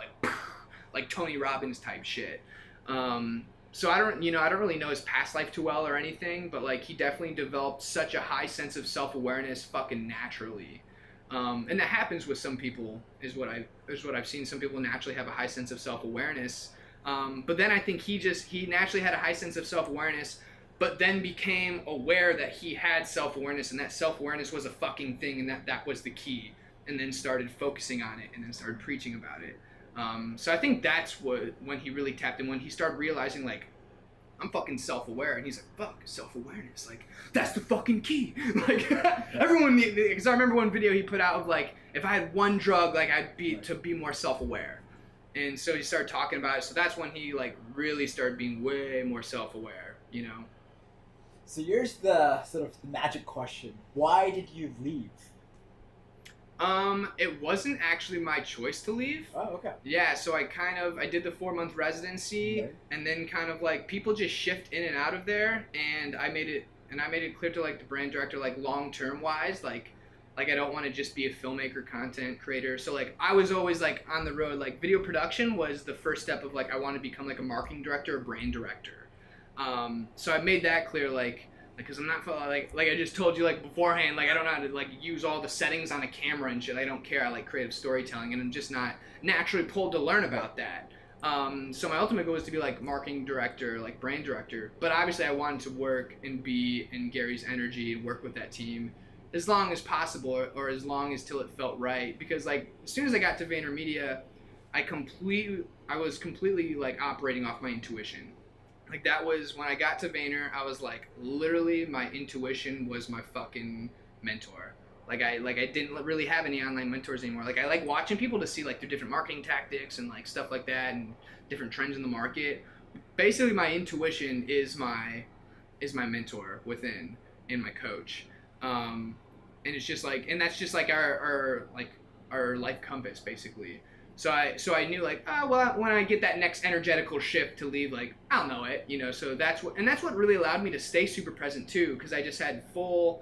B: like Tony Robbins type shit. So I don't really know his past life too well or anything, but like he definitely developed such a high sense of self-awareness fucking naturally. And that happens with some people is what I've seen. Some people naturally have a high sense of self-awareness. But then I think he naturally had a high sense of self-awareness, but then became aware that he had self-awareness, and that self-awareness was a fucking thing, and that was the key, and then started focusing on it and then started preaching about it. So I think that's when he really tapped in, when he started realizing like I'm fucking self-aware. And he's like, fuck, self-awareness. Like, that's the fucking key. Like, everyone, because I remember one video he put out of like, if I had one drug, like I'd be to be more self-aware. And so he started talking about it. So that's when he like really started being way more self-aware, you know?
A: So here's the sort of the magic question. Why did you leave?
B: It wasn't actually my choice to leave.
A: Oh, okay.
B: Yeah, so I did the 4-month residency,
A: Okay.
B: and then kind of like people just shift in and out of there, and I made it clear to like the brand director, like long-term wise, like I don't want to just be a filmmaker, content creator. So like I was always like on the road, like video production was the first step of like I want to become like a marketing director or brand director. So I made that clear, like because I'm not like I just told you like beforehand, like I don't know how to like use all the settings on a camera and shit. I don't care. I like creative storytelling, and I'm just not naturally pulled to learn about that. So my ultimate goal is to be like marketing director, like brand director. But obviously I wanted to work and be in Gary's energy and work with that team as long as possible, or as long as till it felt right. Because like as soon as I got to Vaynermedia, I was completely like operating off my intuition. Like that was when I got to Vayner, I was like, literally my intuition was my fucking mentor. Like I didn't really have any online mentors anymore. Like I like watching people to see like their different marketing tactics and like stuff like that and different trends in the market. Basically my intuition is my mentor within and my coach. And it's just like, and that's just like our life compass basically. So I knew like, well, when I get that next energetical shift to leave, like I'll know it, you know. So that's what really allowed me to stay super present too, because I just had full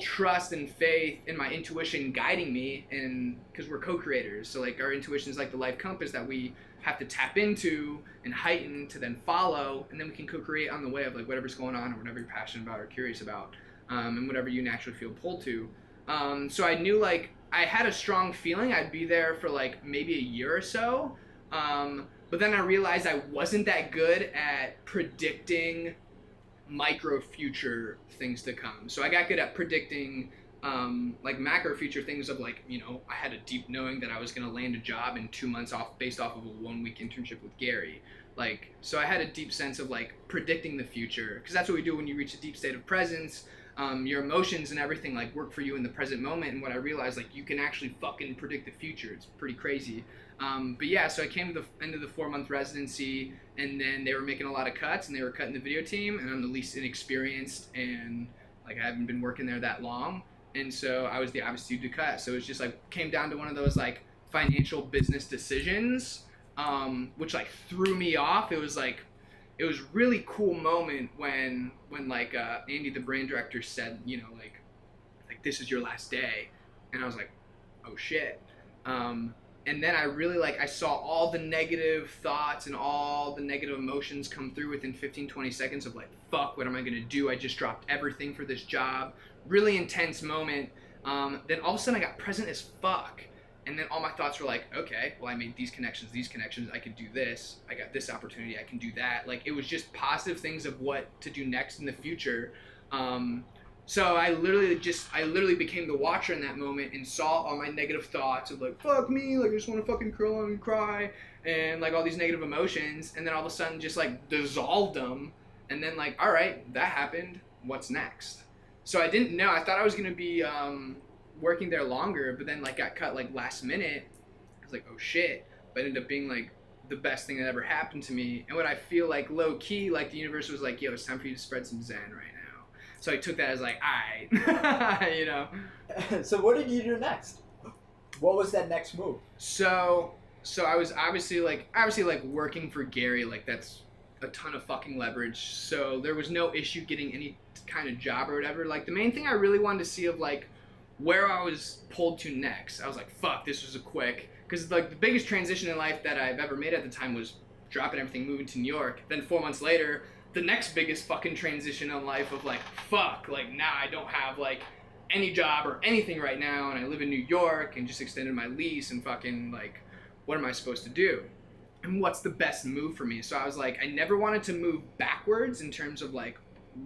B: trust and faith in my intuition guiding me, and because we're co-creators, so like our intuition is like the life compass that we have to tap into and heighten to then follow, and then we can co-create on the way of like whatever's going on or whatever you're passionate about or curious about, and whatever you naturally feel pulled to. So I knew like I had a strong feeling I'd be there for like maybe a year or so, but then I realized I wasn't that good at predicting micro future things to come. So I got good at predicting like macro future things of like, you know, I had a deep knowing that I was going to land a job in 2 months based off of a 1-week internship with Gary. Like, so I had a deep sense of like predicting the future, because that's what we do when you reach a deep state of presence. Your emotions and everything like work for you in the present moment. And what I realized, like you can actually fucking predict the future. It's pretty crazy. But yeah, so I came to the end of the 4-month residency, and then they were making a lot of cuts, and they were cutting the video team, and I'm the least inexperienced, and like I haven't been working there that long. And so I was the obvious dude to cut. So it's just like came down to one of those like financial business decisions, which like threw me off. It was really cool moment when like Andy, the brand director, said, you know, like this is your last day, and I was like, oh shit. And then I really I saw all the negative thoughts and all the negative emotions come through within 15-20 seconds of like, fuck, what am I gonna do? I just dropped everything for this job. Really intense moment. Then all of a sudden I got present as fuck. And then all my thoughts were like, okay, well, I made these connections, I could do this, I got this opportunity, I can do that. Like, it was just positive things of what to do next in the future. So I literally became the watcher in that moment and saw all my negative thoughts of like, fuck me, like I just want to fucking curl up and cry, and like all these negative emotions, and then all of a sudden just like dissolved them, and then like, all right, that happened, what's next? So I didn't know, I thought I was going to be working there longer, but then like got cut like last minute. I was like, oh shit, but it ended up being like the best thing that ever happened to me. And what I feel like low key, like the universe was like, yo, it's time for you to spread some Zen right now. So I took that as like, alright, you know.
A: So what did you do next? What was that next move?
B: So I was obviously working for Gary, like that's a ton of fucking leverage. So there was no issue getting any kind of job or whatever. Like the main thing I really wanted to see of like where I was pulled to next. I was like, fuck, this was a quick, because like the biggest transition in life that I've ever made at the time was dropping everything, moving to New York. Then 4 months later, the next biggest fucking transition in life of like, fuck, like now I don't have like any job or anything right now, and I live in New York and just extended my lease, and fucking like, what am I supposed to do? And what's the best move for me? So I was like, I never wanted to move backwards in terms of like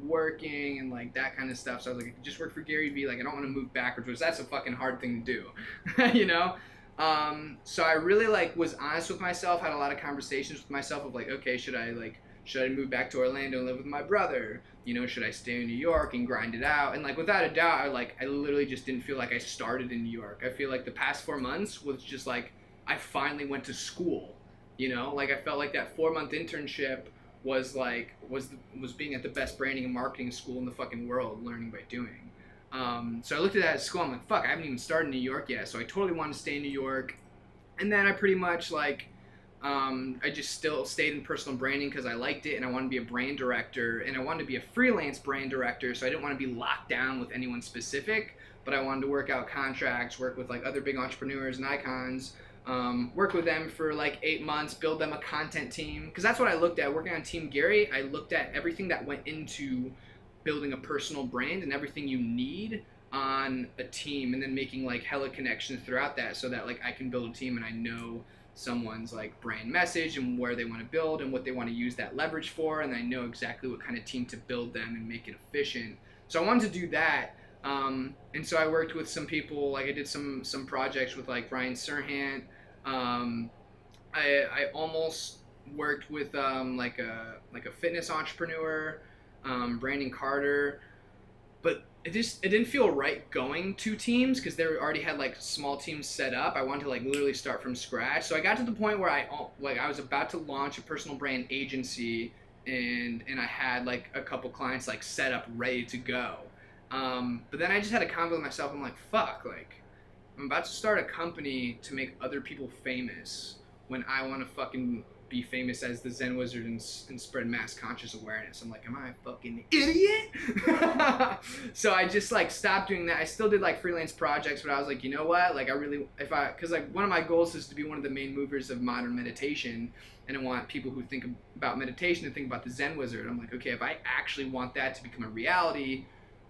B: working and like that kind of stuff. So I was like, I could just work for Gary Vee. Like I don't want to move backwards, because that's a fucking hard thing to do, you know? So I really like was honest with myself, had a lot of conversations with myself of like, okay, should I like should I move back to Orlando and live with my brother? You know, should I stay in New York and grind it out? And like without a doubt, I literally just didn't feel like I started in New York. I feel like the past 4 months was just like I finally went to school. You know, like I felt like that 4-month internship was being at the best branding and marketing school in the fucking world, learning by doing. So I looked at that at school. I'm like, fuck, I haven't even started in New York yet. So I totally wanted to stay in New York. And then I pretty much I just still stayed in personal branding because I liked it and I wanted to be a brand director and I wanted to be a freelance brand director. So I didn't want to be locked down with anyone specific, but I wanted to work out contracts, work with like other big entrepreneurs and icons, work with them for like 8 months, build them a content team. Because that's what I looked at. Working on Team Gary, I looked at everything that went into building a personal brand and everything you need on a team, and then making like hella connections throughout that so that like I can build a team and I know someone's like brand message and where they want to build and what they want to use that leverage for, and I know exactly what kind of team to build them and make it efficient. So I wanted to do that. And so I worked with some people, like I did some projects with like Ryan Serhant. I almost worked with like a fitness entrepreneur, Brandon Carter, but it didn't feel right going to teams because they already had like small teams set up. I wanted to like literally start from scratch. So I got to the point where I was about to launch a personal brand agency, and I had like a couple clients like set up ready to go. But then I just had a convo with myself. I'm like, fuck, like I'm about to start a company to make other people famous when I want to fucking be famous as the Zen Wizard and spread mass conscious awareness. I'm like, am I a fucking idiot? So I just like stopped doing that. I still did like freelance projects, but I was like, you know what? Like because like one of my goals is to be one of the main movers of modern meditation, and I want people who think about meditation to think about the Zen Wizard. I'm like, okay, if I actually want that to become a reality,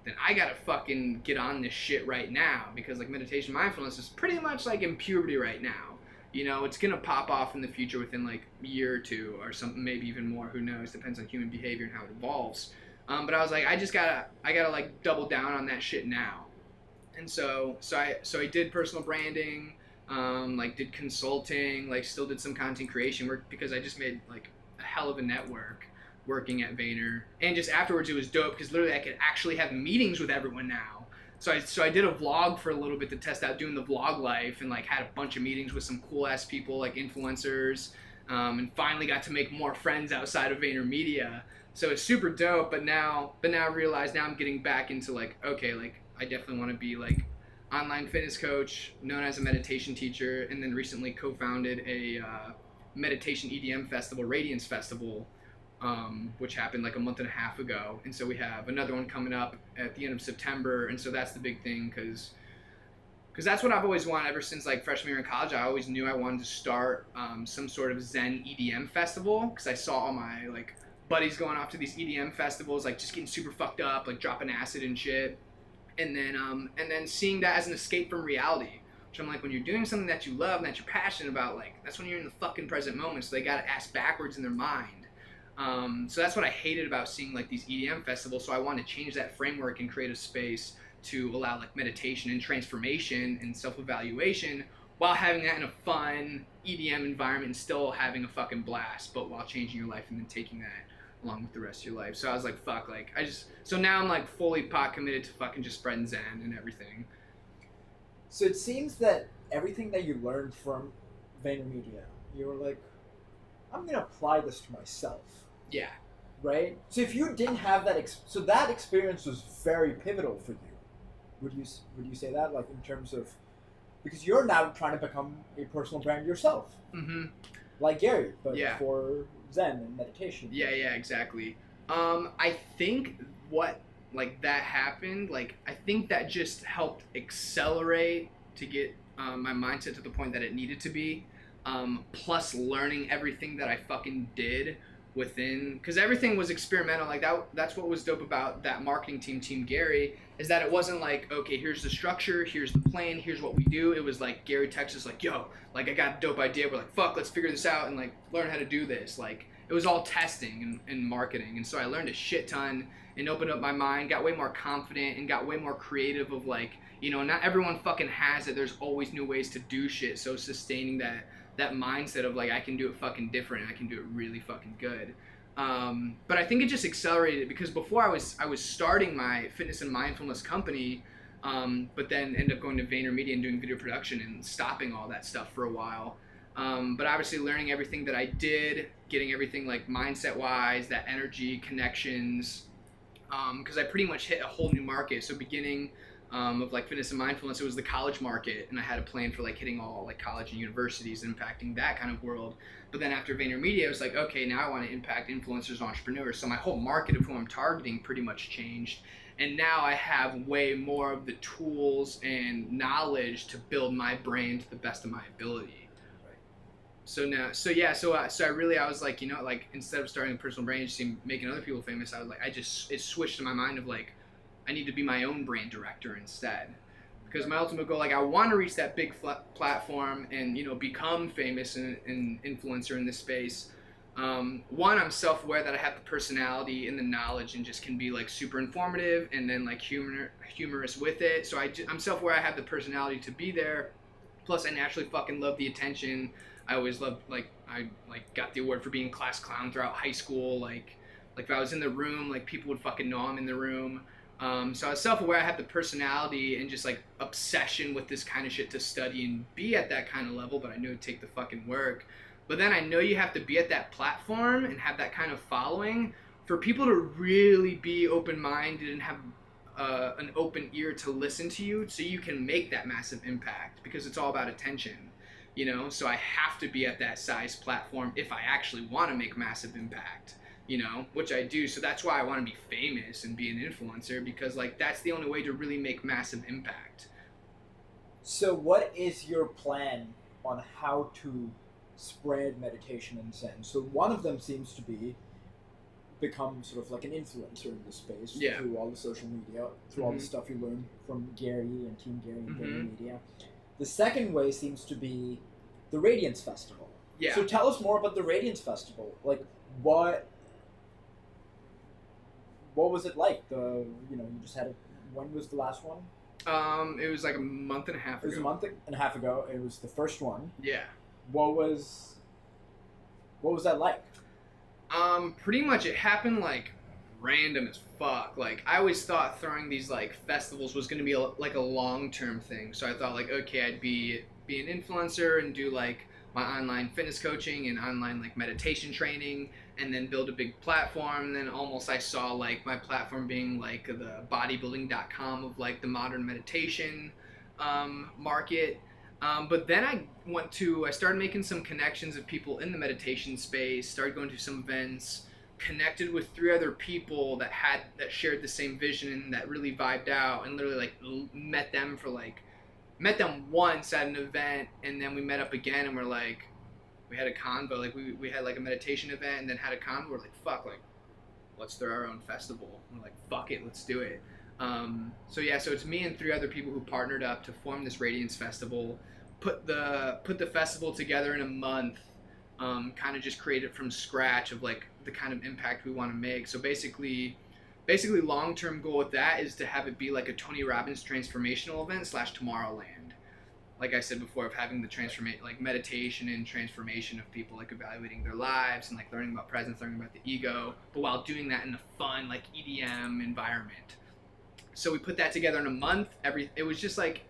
B: then I gotta fucking get on this shit right now, because like meditation mindfulness is pretty much like in puberty right now. You know, it's gonna pop off in the future within like a year or two or something, maybe even more, who knows, depends on human behavior and how it evolves. But I was like, I gotta like double down on that shit now. And so I did personal branding, like did consulting, like still did some content creation work, because I just made like a hell of a network working at Vayner. And just afterwards it was dope because literally I could actually have meetings with everyone now. So I did a vlog for a little bit to test out doing the vlog life, and like had a bunch of meetings with some cool ass people like influencers, and finally got to make more friends outside of Vaynermedia. So it's super dope. But now I realize now I'm getting back into like, okay, like I definitely want to be like online fitness coach, known as a meditation teacher, and then recently co-founded a meditation EDM festival, Radiance Festival, which happened like a month and a half ago. And so we have another one coming up at the end of September. And so that's the big thing, because that's what I've always wanted ever since like freshman year in college. I always knew I wanted to start some sort of Zen EDM festival, because I saw all my like buddies going off to these EDM festivals, like just getting super fucked up, like dropping acid and shit. And then seeing that as an escape from reality, which I'm like, when you're doing something that you love and that you're passionate about, like that's when you're in the fucking present moment. So they got to ask backwards in their mind. So that's what I hated about seeing like these EDM festivals. So I wanted to change that framework and create a space to allow like meditation and transformation and self-evaluation while having that in a fun EDM environment and still having a fucking blast, but while changing your life and then taking that along with the rest of your life. So I was like, fuck, like so now I'm like fully pot committed to fucking just spreading Zen and everything.
A: So it seems that everything that you learned from Vaynermedia, you were like, I'm gonna apply this to myself.
B: Yeah.
A: Right? So if you didn't have that, so that experience was very pivotal for you. Would you say that, like in terms of, because you're now trying to become a personal brand yourself, like Gary, but for Zen and meditation.
B: Yeah, exactly. I think what like that happened, like I think that just helped accelerate to get my mindset to the point that it needed to be. Plus learning everything that I fucking did within, because everything was experimental. Like that's what was dope about that marketing team Gary, is that it wasn't like, okay, here's the structure, here's the plan, here's what we do. It was like Gary texts us like, yo, like I got a dope idea, we're like, fuck, let's figure this out and like learn how to do this. Like it was all testing and marketing. And so I learned a shit ton and opened up my mind, got way more confident and got way more creative of like, you know, not everyone fucking has it. There's always new ways to do shit. So sustaining that mindset of like, I can do it fucking different and I can do it really fucking good. But I think it just accelerated because before I was starting my fitness and mindfulness company, but then ended up going to Vaynermedia and doing video production and stopping all that stuff for a while. But obviously learning everything that I did, getting everything like mindset wise, that energy, connections, because I pretty much hit a whole new market. So beginning of like fitness and mindfulness, it was the college market, and I had a plan for like hitting all like college and universities, impacting that kind of world. But then after Vaynermedia, it was like, okay, now I want to impact influencers, entrepreneurs. So my whole market of who I'm targeting pretty much changed. And now I have way more of the tools and knowledge to build my brand to the best of my ability. So now, so I was like, you know, like instead of starting a personal brand agency, making other people famous, I was like, it switched in my mind of like, I need to be my own brand director instead. Because my ultimate goal, like I want to reach that big platform and, you know, become famous and influencer in this space. One, I'm self-aware that I have the personality and the knowledge and just can be like super informative and then like humorous with it. So I'm self-aware I have the personality to be there. Plus I naturally fucking love the attention. I always loved, like, I like got the award for being class clown throughout high school. Like if I was in the room, like people would fucking know I'm in the room. So I was self-aware I had the personality and just like obsession with this kind of shit to study and be at that kind of level, but I knew it'd take the fucking work. But then I know you have to be at that platform and have that kind of following for people to really be open-minded and have an open ear to listen to you so you can make that massive impact, because it's all about attention, you know? So I have to be at that size platform if I actually want to make massive impact, you know, which I do. So that's why I want to be famous and be an influencer, because like that's the only way to really make massive impact.
A: So what is your plan on how to spread meditation and Zen? So one of them seems to be become sort of like an influencer in the space through all the social media, through all the stuff you learn from Gary and Team Gary and Vaynermedia. The second way seems to be the Radiance Festival.
B: Yeah.
A: So tell us more about the Radiance Festival. Like what was it like? You just had it. When was the last one?
B: It was like a month and a half ago.
A: It was a month and a half ago. It was the first one.
B: Yeah.
A: What was that like?
B: Pretty much it happened like random as fuck. Like I always thought throwing these like festivals was gonna be like a long-term thing. So I thought like, okay, I'd be an influencer and do like my online fitness coaching and online like meditation training, and then build a big platform. And then almost I saw like my platform being like the bodybuilding.com of like the modern meditation market. But then I started making some connections of people in the meditation space, started going to some events, connected with 3 other people that shared the same vision and that really vibed out, and literally like met them once at an event, and then we met up again and we had a convo, like we had like a meditation event and then had a convo. We're like, fuck, like let's throw our own festival. We're like, fuck it, let's do it. So it's me and 3 other people who partnered up to form this Radiance Festival, put the festival together in a month, kind of just create it from scratch of like the kind of impact we want to make. So basically long-term goal with that is to have it be like a Tony Robbins transformational event / Tomorrowland. Like I said before, of having the like meditation and transformation of people, like evaluating their lives and like learning about presence, learning about the ego, but while doing that in a fun like EDM environment. So we put that together in a month. It was just like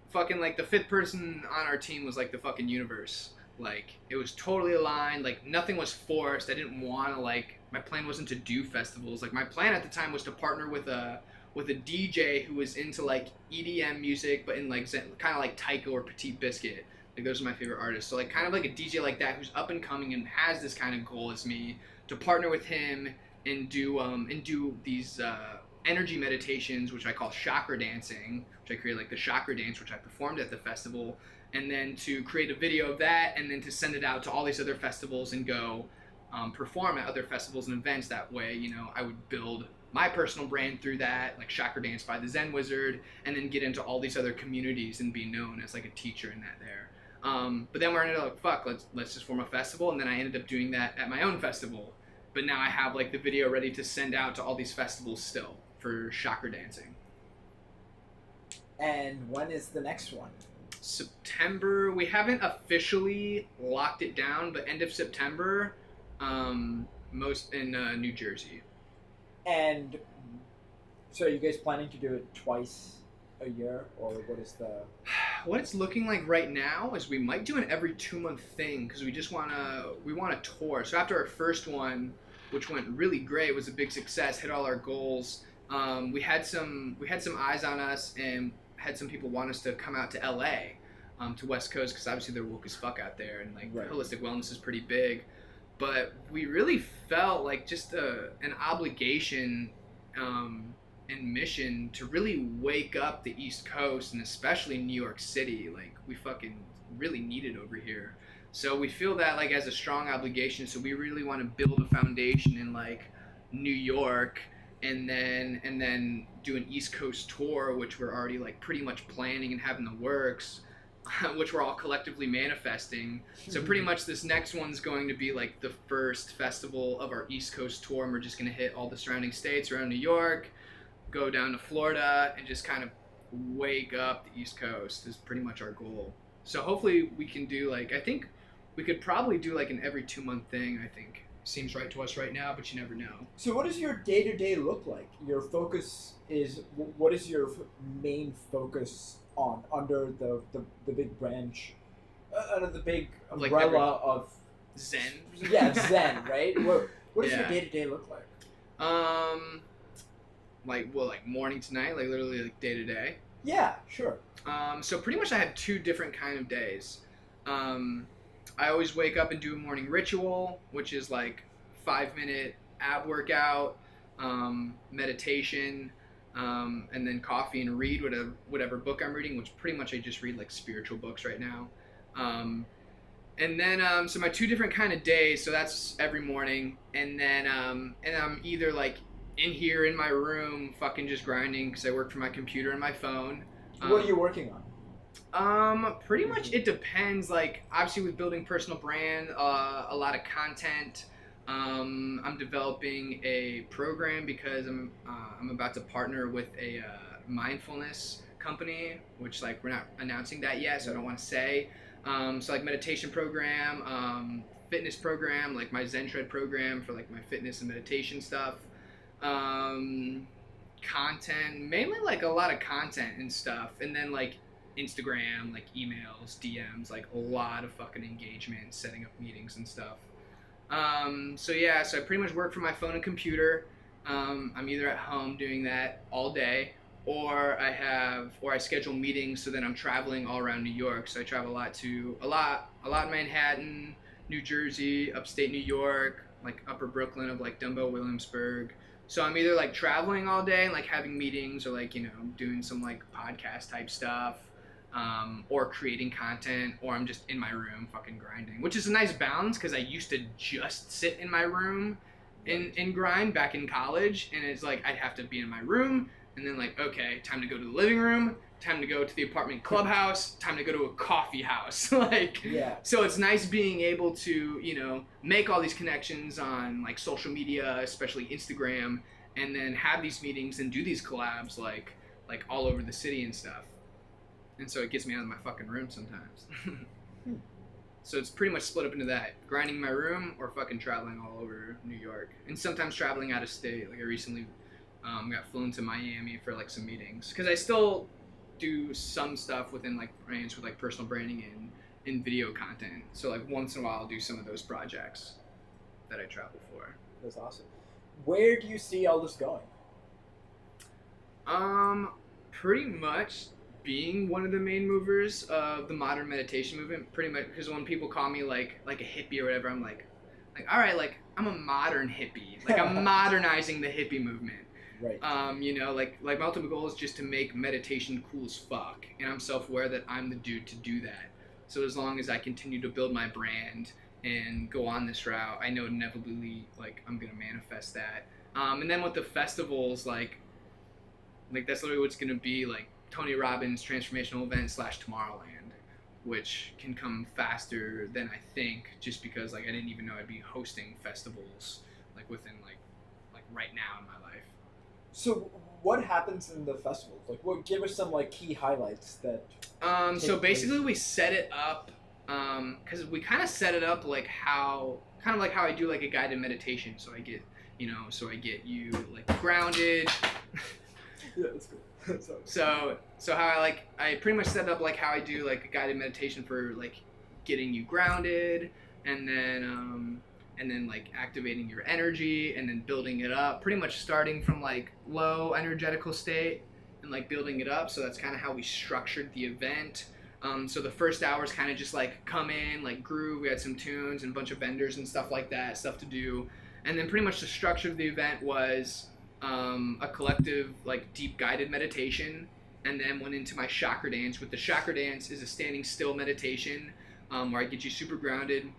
B: fucking like the 5th person on our team was like the fucking universe. Like it was totally aligned. Like nothing was forced. I didn't want to my plan wasn't to do festivals. Like my plan at the time was to partner with a DJ who was into like EDM music, but in like kind of like Tycho or Petit Biscuit. Like those are my favorite artists. So like kind of like a DJ like that who's up and coming and has this kind of goal as me, to partner with him and do these energy meditations, which I call chakra dancing, which I created like the Chakra Dance, which I performed at the festival, and then to create a video of that, and then to send it out to all these other festivals and go perform at other festivals and events. That way, you know, I would build my personal brand through that, like Chakra Dance by the Zen Wizard, and then get into all these other communities and be known as like a teacher in that there. But then we're ended up like, fuck, let's just form a festival, and then I ended up doing that at my own festival. But now I have like the video ready to send out to all these festivals still for chakra dancing.
A: And when is the next one?
B: September. We haven't officially locked it down, but end of September. most in New Jersey.
A: And so are you guys planning to do it twice a year, or what is the...
B: What it's looking like right now is we might do an every 2-month thing because we want to tour. So after our first one, which went really great, was a big success, hit all our goals. We had some eyes on us and had some people want us to come out to LA, to West Coast, because obviously they're woke as fuck out there, and like
A: Right.
B: holistic wellness is pretty big. But we really felt like just an obligation and mission to really wake up the East Coast, and especially New York City. Like, we fucking really need it over here. So we feel that like as a strong obligation. So we really want to build a foundation in like New York, and then do an East Coast tour, which we're already like pretty much planning and having the works, which we're all collectively manifesting. So pretty much this next one's going to be like the first festival of our East Coast tour, and we're just going to hit all the surrounding states around New York, go down to Florida, and just kind of wake up the East Coast is pretty much our goal. So hopefully we can do like, I think we could probably do like an every 2-month thing. I think seems right to us right now, but you never know.
A: So what does your day-to-day look like? Your focus is, what is your main focus on under the big branch, under the big
B: Like
A: umbrella of
B: Zen.
A: Yeah, Zen, right? What does your
B: Yeah.
A: day-to-day look like?
B: Like morning to night, like literally like day to day.
A: Yeah, sure.
B: So pretty much I have 2 different kind of days. I always wake up and do a morning ritual, which is like 5-minute ab workout, meditation, and then coffee and read whatever book I'm reading, which pretty much I just read like spiritual books right now. And then so my 2 different kind of days, so that's every morning, and then and I'm either like in here in my room fucking just grinding because I work from my computer and my phone.
A: What are you working on?
B: Pretty much it depends. Like obviously with building personal brand, a lot of content. I'm developing a program because I'm about to partner with a mindfulness company, which like we're not announcing that yet, so I don't want to say. So like meditation program, fitness program, like my Zen Shred program for like my fitness and meditation stuff. Content, mainly like a lot of content and stuff, and then like Instagram, like emails, DMs, like a lot of fucking engagement, setting up meetings and stuff. So yeah, so I pretty much work from my phone and computer. I'm either at home doing that all day, or I schedule meetings, so then I'm traveling all around New York. So I travel a lot in Manhattan, New Jersey, upstate New York, like upper Brooklyn of like Dumbo, Williamsburg. So I'm either like traveling all day and like having meetings, or like, you know, doing some like podcast type stuff, or creating content, or I'm just in my room fucking grinding, which is a nice balance because I used to just sit in my room and grind back in college, and it's like I'd have to be in my room, and then like, okay, time to go to the living room, time to go to the apartment clubhouse, time to go to a coffee house. Like,
A: Yeah.
B: so it's nice being able to, you know, make all these connections on like social media, especially Instagram, and then have these meetings and do these collabs like all over the city and stuff. And so it gets me out of my fucking room sometimes. So it's pretty much split up into that, grinding in my room or fucking traveling all over New York, and sometimes traveling out of state. Like I recently got flown to Miami for like some meetings, because I still do some stuff within like brands with like personal branding and video content. So like once in a while I'll do some of those projects that I travel for.
A: That's awesome. Where do you see all this going?
B: Pretty much being one of the main movers of the modern meditation movement, pretty much, because when people call me like a hippie or whatever, I'm like all right, like I'm a modern hippie, like I'm modernizing the hippie movement.
A: Right.
B: You know, like my ultimate goal is just to make meditation cool as fuck, and I'm self-aware that I'm the dude to do that. So as long as I continue to build my brand and go on this route, I know inevitably like I'm gonna manifest that. And then with the festivals, like that's literally what's gonna be, like Tony Robbins' transformational event / Tomorrowland, which can come faster than I think, just because like I didn't even know I'd be hosting festivals like within like right now in my life.
A: So what happens in the festivals? Like, give us some like key highlights that.
B: So basically we set it up because we kind of set it up like how I do like a guided meditation. So I get, so I get you like grounded.
A: Yeah, that's cool.
B: So how I pretty much set it up like how I do like a guided meditation for like getting you grounded, and then like activating your energy, and then building it up, pretty much starting from like low energetical state and like building it up. So that's kind of how we structured the event. So the first hour is kind of just like come in, like groove. We had some tunes and a bunch of vendors and stuff like that, stuff to do. And then pretty much the structure of the event was a collective like deep guided meditation, and then went into my Chakra Dance. With the Chakra Dance is a standing still meditation where I get you super grounded,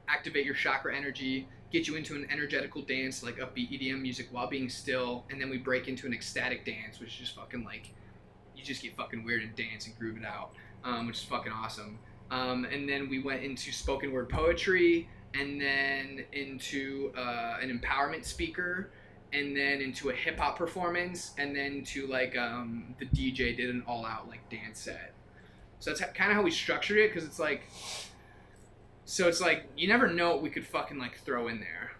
B: activate your chakra energy, get you into an energetical dance, like upbeat EDM music while being still, and then we break into an ecstatic dance, which is just fucking like, you just get fucking weird and dance and groove it out, which is fucking awesome. And then we went into spoken word poetry, and then into an empowerment speaker, and then into a hip hop performance, and then to like the DJ did an all out like dance set. So that's kind of how we structured it, because it's like, you never know what we could fucking like throw in there.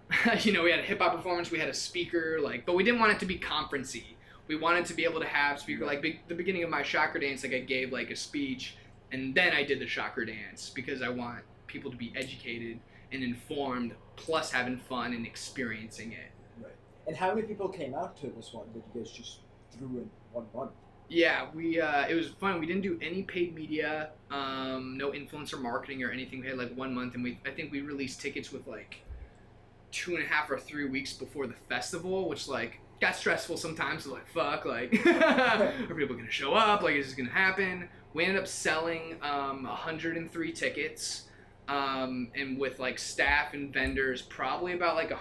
B: We had a hip hop performance, we had a speaker, like, but we didn't want it to be conferencey. We wanted to be able to have speaker, like the beginning of my Chakra Dance, like I gave like a speech, and then I did the Chakra Dance, because I want people to be educated and informed, plus having fun and experiencing it.
A: Right. And how many people came out to this one that you guys just threw in one month?
B: Yeah, it was fun. We didn't do any paid media, no influencer marketing or anything. We had like 1 month, and I think we released tickets with like 2.5 or 3 weeks before the festival, which like got stressful sometimes. So like, fuck, like, are people gonna show up? Like, is this gonna happen? We ended up selling 103 tickets, and with like staff and vendors, probably about like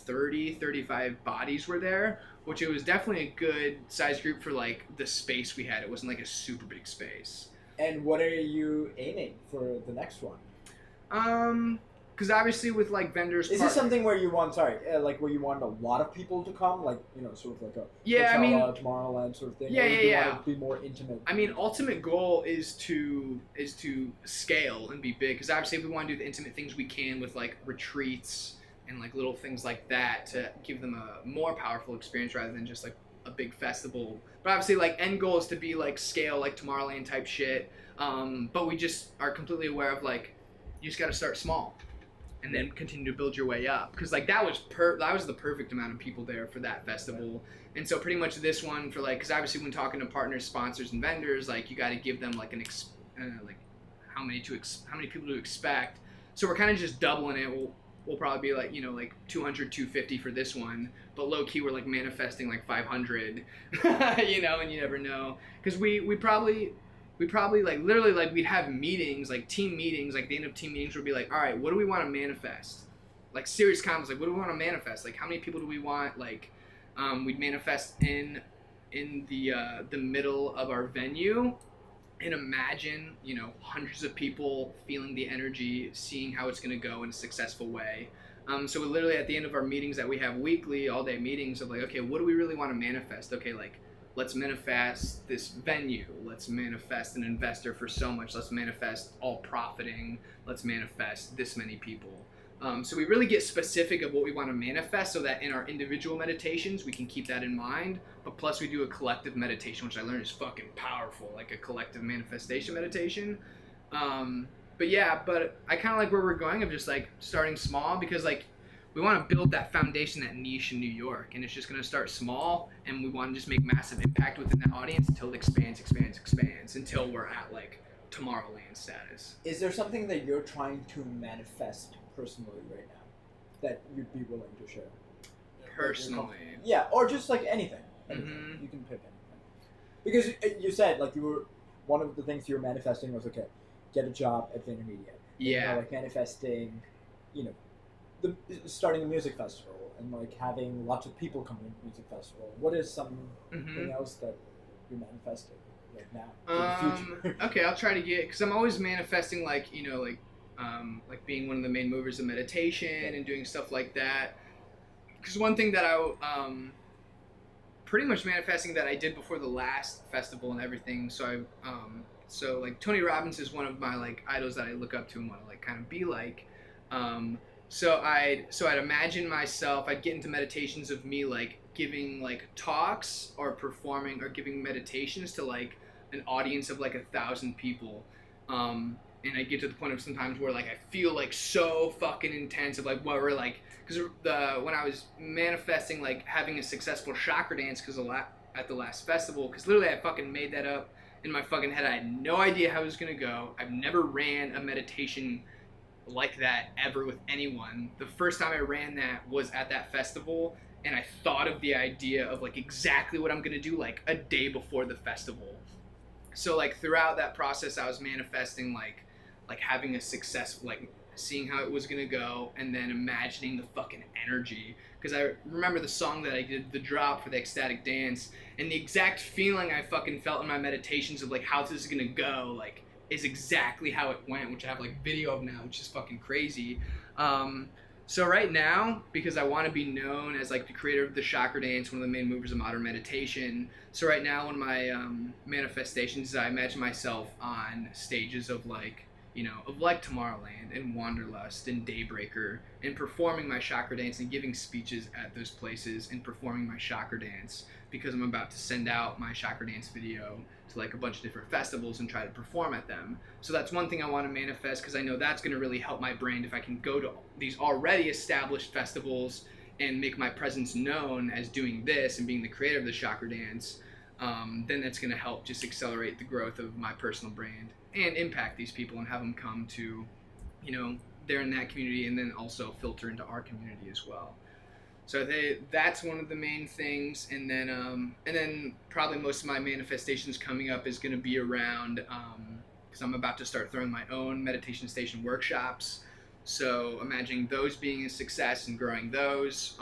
B: 35 bodies were there, which it was definitely a good size group for like the space we had. It wasn't like a super big space.
A: And what are you aiming for the next one?
B: Because obviously with like vendors,
A: is this something where you want, where you want a lot of people to come, like, sort of like a Coachella, Tomorrowland sort of thing?
B: Yeah,
A: or
B: yeah,
A: you
B: yeah.
A: want it to be more intimate?
B: I mean, ultimate goal is to scale and be big. Because obviously, if we want to do the intimate things, we can with like retreats and like little things like that to give them a more powerful experience rather than just like a big festival. But obviously, like, end goal is to be like scale, like Tomorrowland type shit. But we just are completely aware of like, you just got to start small and then continue to build your way up. Because like that was the perfect amount of people there for that festival. And so pretty much this one for like, because obviously when talking to partners, sponsors, and vendors, like you got to give them like like how many people to expect. So we're kind of just doubling it. We'll probably be like, like 200, 250 for this one, but low key we're like manifesting like 500, and you never know. Because we probably like literally like we'd have meetings, like team meetings, like the end of team meetings would be like, all right, what do we want to manifest? Like serious comments, like what do we want to manifest? Like how many people do we want? Like we'd manifest in the middle of our venue. And imagine, hundreds of people feeling the energy, seeing how it's going to go in a successful way. So we literally at the end of our meetings that we have weekly, all day meetings of like, okay, what do we really want to manifest? Okay, like, let's manifest this venue. Let's manifest an investor for so much. Let's manifest all profiting. Let's manifest this many people. So we really get specific of what we want to manifest so that in our individual meditations, we can keep that in mind. But plus we do a collective meditation, which I learned is fucking powerful, like a collective manifestation meditation. But I kind of like where we're going of just like starting small, because like we want to build that foundation, that niche in New York, and it's just going to start small, and we want to just make massive impact within that audience until it expands until we're at like Tomorrowland status.
A: Is there something that you're trying to manifest personally right now that you'd be willing to share?
B: Personally?
A: Yeah, or just like anything.
B: Mm-hmm.
A: You can pick anything. Because you said like one of the things you were manifesting was, okay, get a job at Vaynermedia.
B: Yeah.
A: Like manifesting, starting a music festival and like having lots of people come to the music festival. What is something else that you're manifesting right now in the future?
B: Okay, I'll try to because I'm always manifesting like like being one of the main movers of meditation and doing stuff like that. Because one thing that pretty much manifesting that I did before the last festival and everything. So like Tony Robbins is one of my like idols that I look up to and want to like kind of be like. So I'd imagine myself, I'd get into meditations of me like giving like talks or performing or giving meditations to like an audience of like 1,000 people. And I get to the point of sometimes where like I feel like so fucking intense of like what we're like, because when I was manifesting like having a successful chakra dance at the last festival, because literally I fucking made that up in my fucking head. I had no idea how it was gonna go. I've never ran a meditation like that ever with anyone. The first time I ran that was at that festival, and I thought of the idea of like exactly what I'm gonna do like a day before the festival. So like throughout that process I was manifesting like having a success, like seeing how it was gonna go, and then imagining the fucking energy. Because I remember the song that I did, the drop for the ecstatic dance, and the exact feeling I fucking felt in my meditations of like how this is gonna go, like is exactly how it went, which I have like video of now, which is fucking crazy. So right now, because I want to be known as like the creator of the Chakra Dance, one of the main movers of modern meditation. So right now, one of my manifestations is I imagine myself on stages of like, you know, of like Tomorrowland and Wanderlust and Daybreaker, and performing my Chakra Dance and giving speeches at those places and performing my Chakra Dance, because I'm about to send out my Chakra Dance video to like a bunch of different festivals and try to perform at them. So that's one thing I want to manifest, because I know that's going to really help my brand if I can go to these already established festivals and make my presence known as doing this and being the creator of the Chakra Dance. Then that's going to help just accelerate the growth of my personal brand and impact these people and have them come to, you know, they're in that community, and then also filter into our community as well. So that's one of the main things. And then probably most of my manifestations coming up is going to be around, because I'm about to start throwing my own meditation station workshops. So imagining those being a success and growing those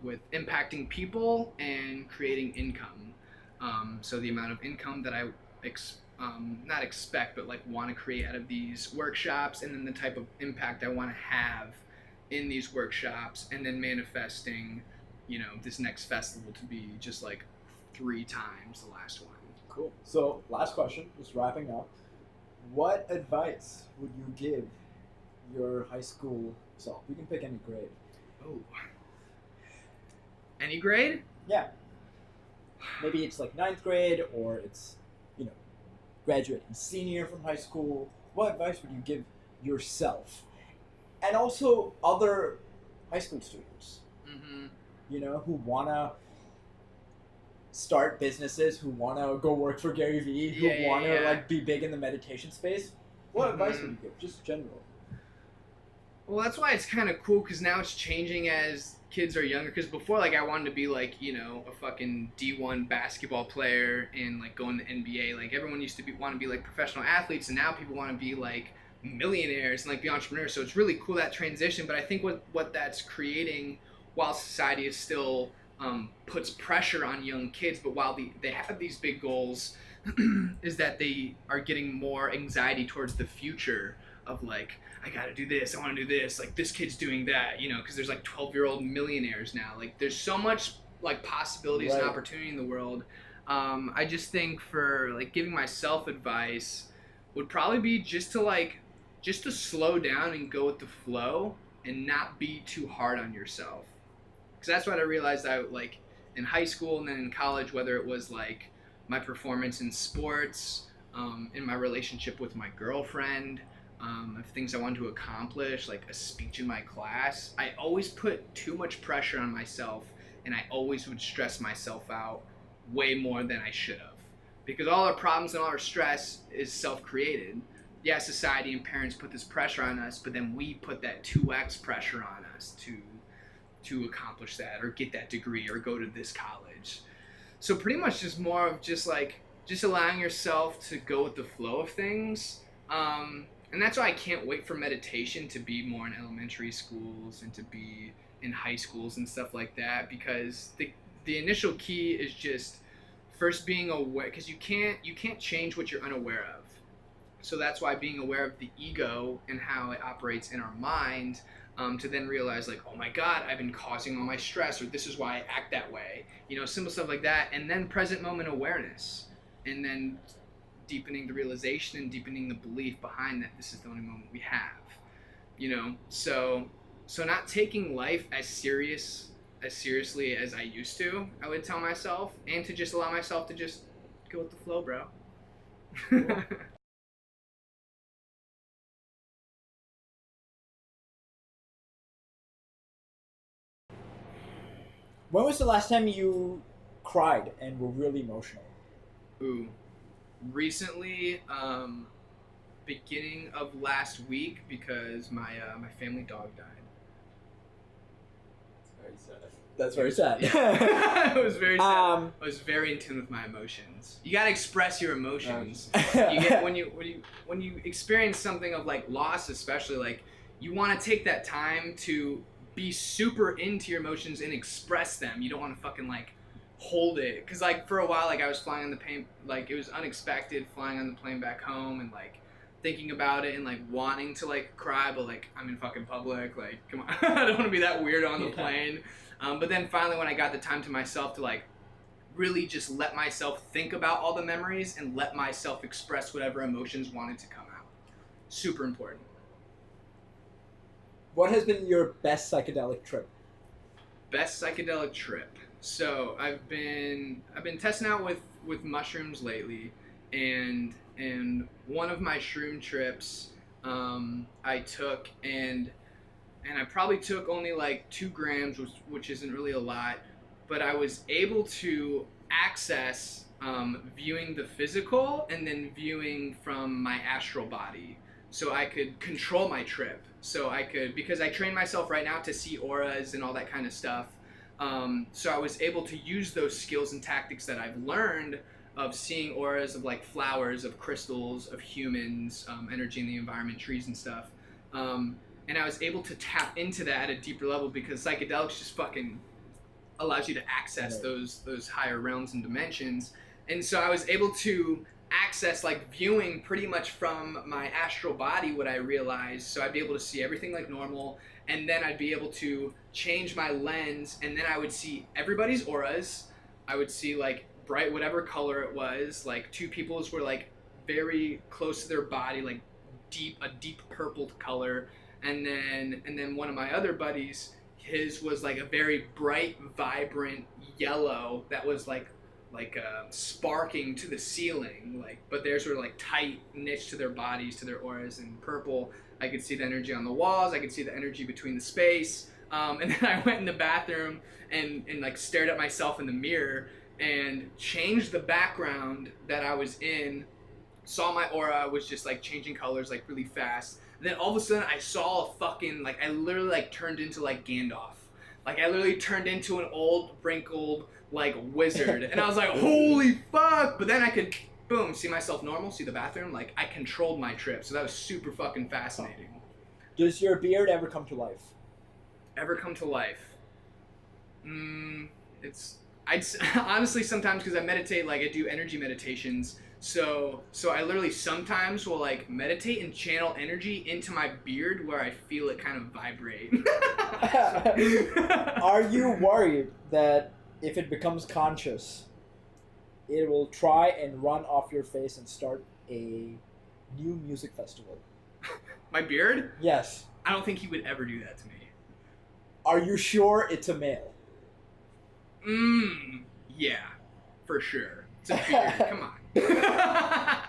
B: with impacting people and creating income. So the amount of income that I not expect, but like want to create out of these workshops, and then the type of impact I want to have in these workshops, and then manifesting, you know, this next festival to be just like 3 times the last one.
A: Cool. So last question, just wrapping up. What advice would you give your high school self? You can pick any grade.
B: Oh. Any grade?
A: Yeah. Maybe it's like 9th grade, or it's, you know, graduating senior from high school. What advice would you give yourself? And also other high school students, you know, who want to start businesses, who want to go work for Gary Vee, who want to like be big in the meditation space. What advice would you give, just general?
B: Well, that's why it's kind of cool, because now it's changing as kids are younger. Because before, like, I wanted to be like, you know, a fucking D1 basketball player and like go in the NBA. Like everyone used to want to be like professional athletes, and now people want to be like millionaires and like be entrepreneurs. So it's really cool, that transition. But I think what that's creating, while society is still puts pressure on young kids, but while they have these big goals, is that they are getting more anxiety towards the future of like, I gotta do this, I want to do this, like this kid's doing that, you know, because there's like 12-year-old millionaires now. Like there's so much like possibilities and opportunity in the world. I just think for like giving myself advice would probably be just to slow down and go with the flow and not be too hard on yourself. Because that's what I realized like in high school and then in college, whether it was like my performance in sports, in my relationship with my girlfriend, of things I wanted to accomplish, like a speech in my class, I always put too much pressure on myself, and I always would stress myself out way more than I should have. Because all our problems and all our stress is self-created. Yeah, society and parents put this pressure on us, but then we put that 2x pressure on us to accomplish that or get that degree or go to this college. So pretty much just more of just allowing yourself to go with the flow of things. And that's why I can't wait for meditation to be more in elementary schools and to be in high schools and stuff like that, because the initial key is just first being aware, because you can't change what you're unaware of. So that's why being aware of the ego and how it operates in our mind, to then realize like, oh my God, I've been causing all my stress, or this is why I act that way. You know, simple stuff like that. And then present moment awareness. And then deepening the realization and deepening the belief behind that this is the only moment we have. You know, so not taking life as seriously as I used to, I would tell myself, and to just allow myself to just go with the flow, bro.
A: Cool. When was the last time you cried and were really emotional?
B: Ooh, recently, beginning of last week, because my family dog died.
A: That's very sad.
B: It was very sad. I was very in tune with my emotions. You gotta express your emotions. You get when you experience something of like loss, especially, like you want to take that time to be super into your emotions and express them. You don't want to fucking like hold it, because like for a while, like I was flying on the plane, like it was unexpected flying on the plane back home and like thinking about it and like wanting to like cry, but like I'm in fucking public, like come on. I don't want to be that weird on the plane. But then finally when I got the time to myself to like really just let myself think about all the memories and let myself express whatever emotions wanted to come out. Super important.
A: What has been your best psychedelic trip?
B: Best psychedelic trip. So I've been testing out with mushrooms lately, and one of my shroom trips I took and I probably took only like 2 grams, which isn't really a lot, but I was able to access viewing the physical and then viewing from my astral body, so I could control my trip. So I could, because I train myself right now to see auras and all that kind of stuff. So I was able to use those skills and tactics that I've learned of seeing auras of like flowers, of crystals, of humans, energy in the environment, trees and stuff. And I was able to tap into that at a deeper level, because psychedelics just fucking allows you to access those higher realms and dimensions. And so I was able to access like viewing pretty much from my astral body what I realized. So I'd be able to see everything like normal, and then I'd be able to change my lens, and then I would see everybody's auras. I would see like bright whatever color it was. Like 2 people's were like very close to their body, like a deep purpled color. And then one of my other buddies, his was like a very bright, vibrant yellow that was like sparking to the ceiling, like, but theirs were like tight niche to their bodies, to their auras. And purple, I could see the energy on the walls, I could see the energy between the space. And then I went in the bathroom and like stared at myself in the mirror and changed the background that I was in, saw my aura was just like changing colors like really fast. And then all of a sudden I saw a fucking, like I literally like turned into like Gandalf. Like I literally turned into an old wrinkled like wizard. And I was like, holy fuck. But then I could, boom, see myself normal, see the bathroom. Like I controlled my trip. So that was super fucking fascinating.
A: Does your beard ever come to life?
B: Ever come to life? I'd honestly sometimes, because I meditate, like I do energy meditations. So I literally sometimes will like meditate and channel energy into my beard where I feel it kind of vibrate.
A: Are you worried that if it becomes conscious, it will try and run off your face and start a new music festival?
B: My beard?
A: Yes.
B: I don't think he would ever do that to me.
A: Are you sure it's a male?
B: Yeah, for sure. It's a beard. Come on.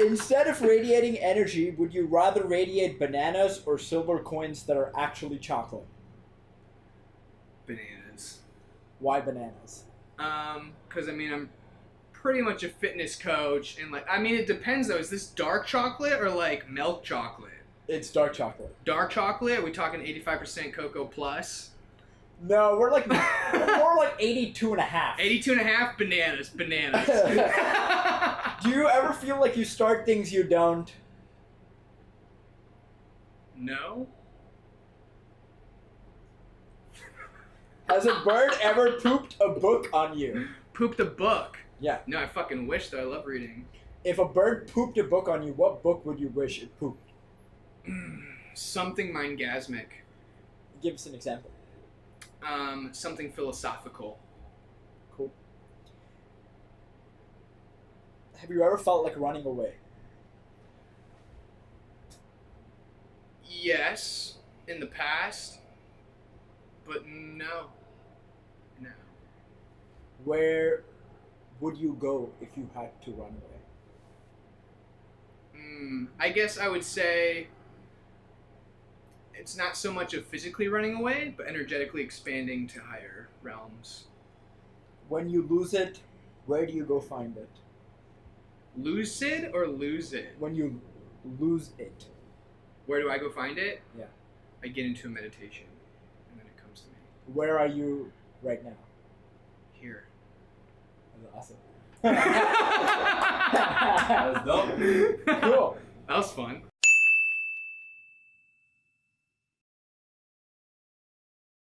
A: Instead of radiating energy, would you rather radiate bananas or silver coins that are actually chocolate?
B: Bananas.
A: Why bananas?
B: Because I mean, I'm pretty much a fitness coach, and like, I mean, it depends though. Is this dark chocolate or like milk chocolate?
A: It's dark chocolate.
B: Dark chocolate? Are we talking 85% cocoa plus?
A: No, we're more like 82 and a half.
B: 82 and a half? Bananas.
A: Do you ever feel like you start things you don't?
B: No.
A: Has a bird ever pooped a book on you?
B: Pooped a book?
A: Yeah.
B: No, I fucking wish though. I love reading.
A: If a bird pooped a book on you, what book would you wish it pooped?
B: Something mindgasmic.
A: Give us an example.
B: Something philosophical.
A: Cool. Have you ever felt like running away?
B: Yes, in the past, but no. No.
A: Where would you go if you had to run away?
B: I guess I would say it's not so much of physically running away, but energetically expanding to higher realms.
A: When you lose it, where do you go find it?
B: Lucid or lose it?
A: When you lose it.
B: Where do I go find it?
A: Yeah.
B: I get into a meditation, and then it comes to me.
A: Where are you right now?
B: Here.
A: That's awesome.
C: That was dope.
A: Cool.
B: That was fun.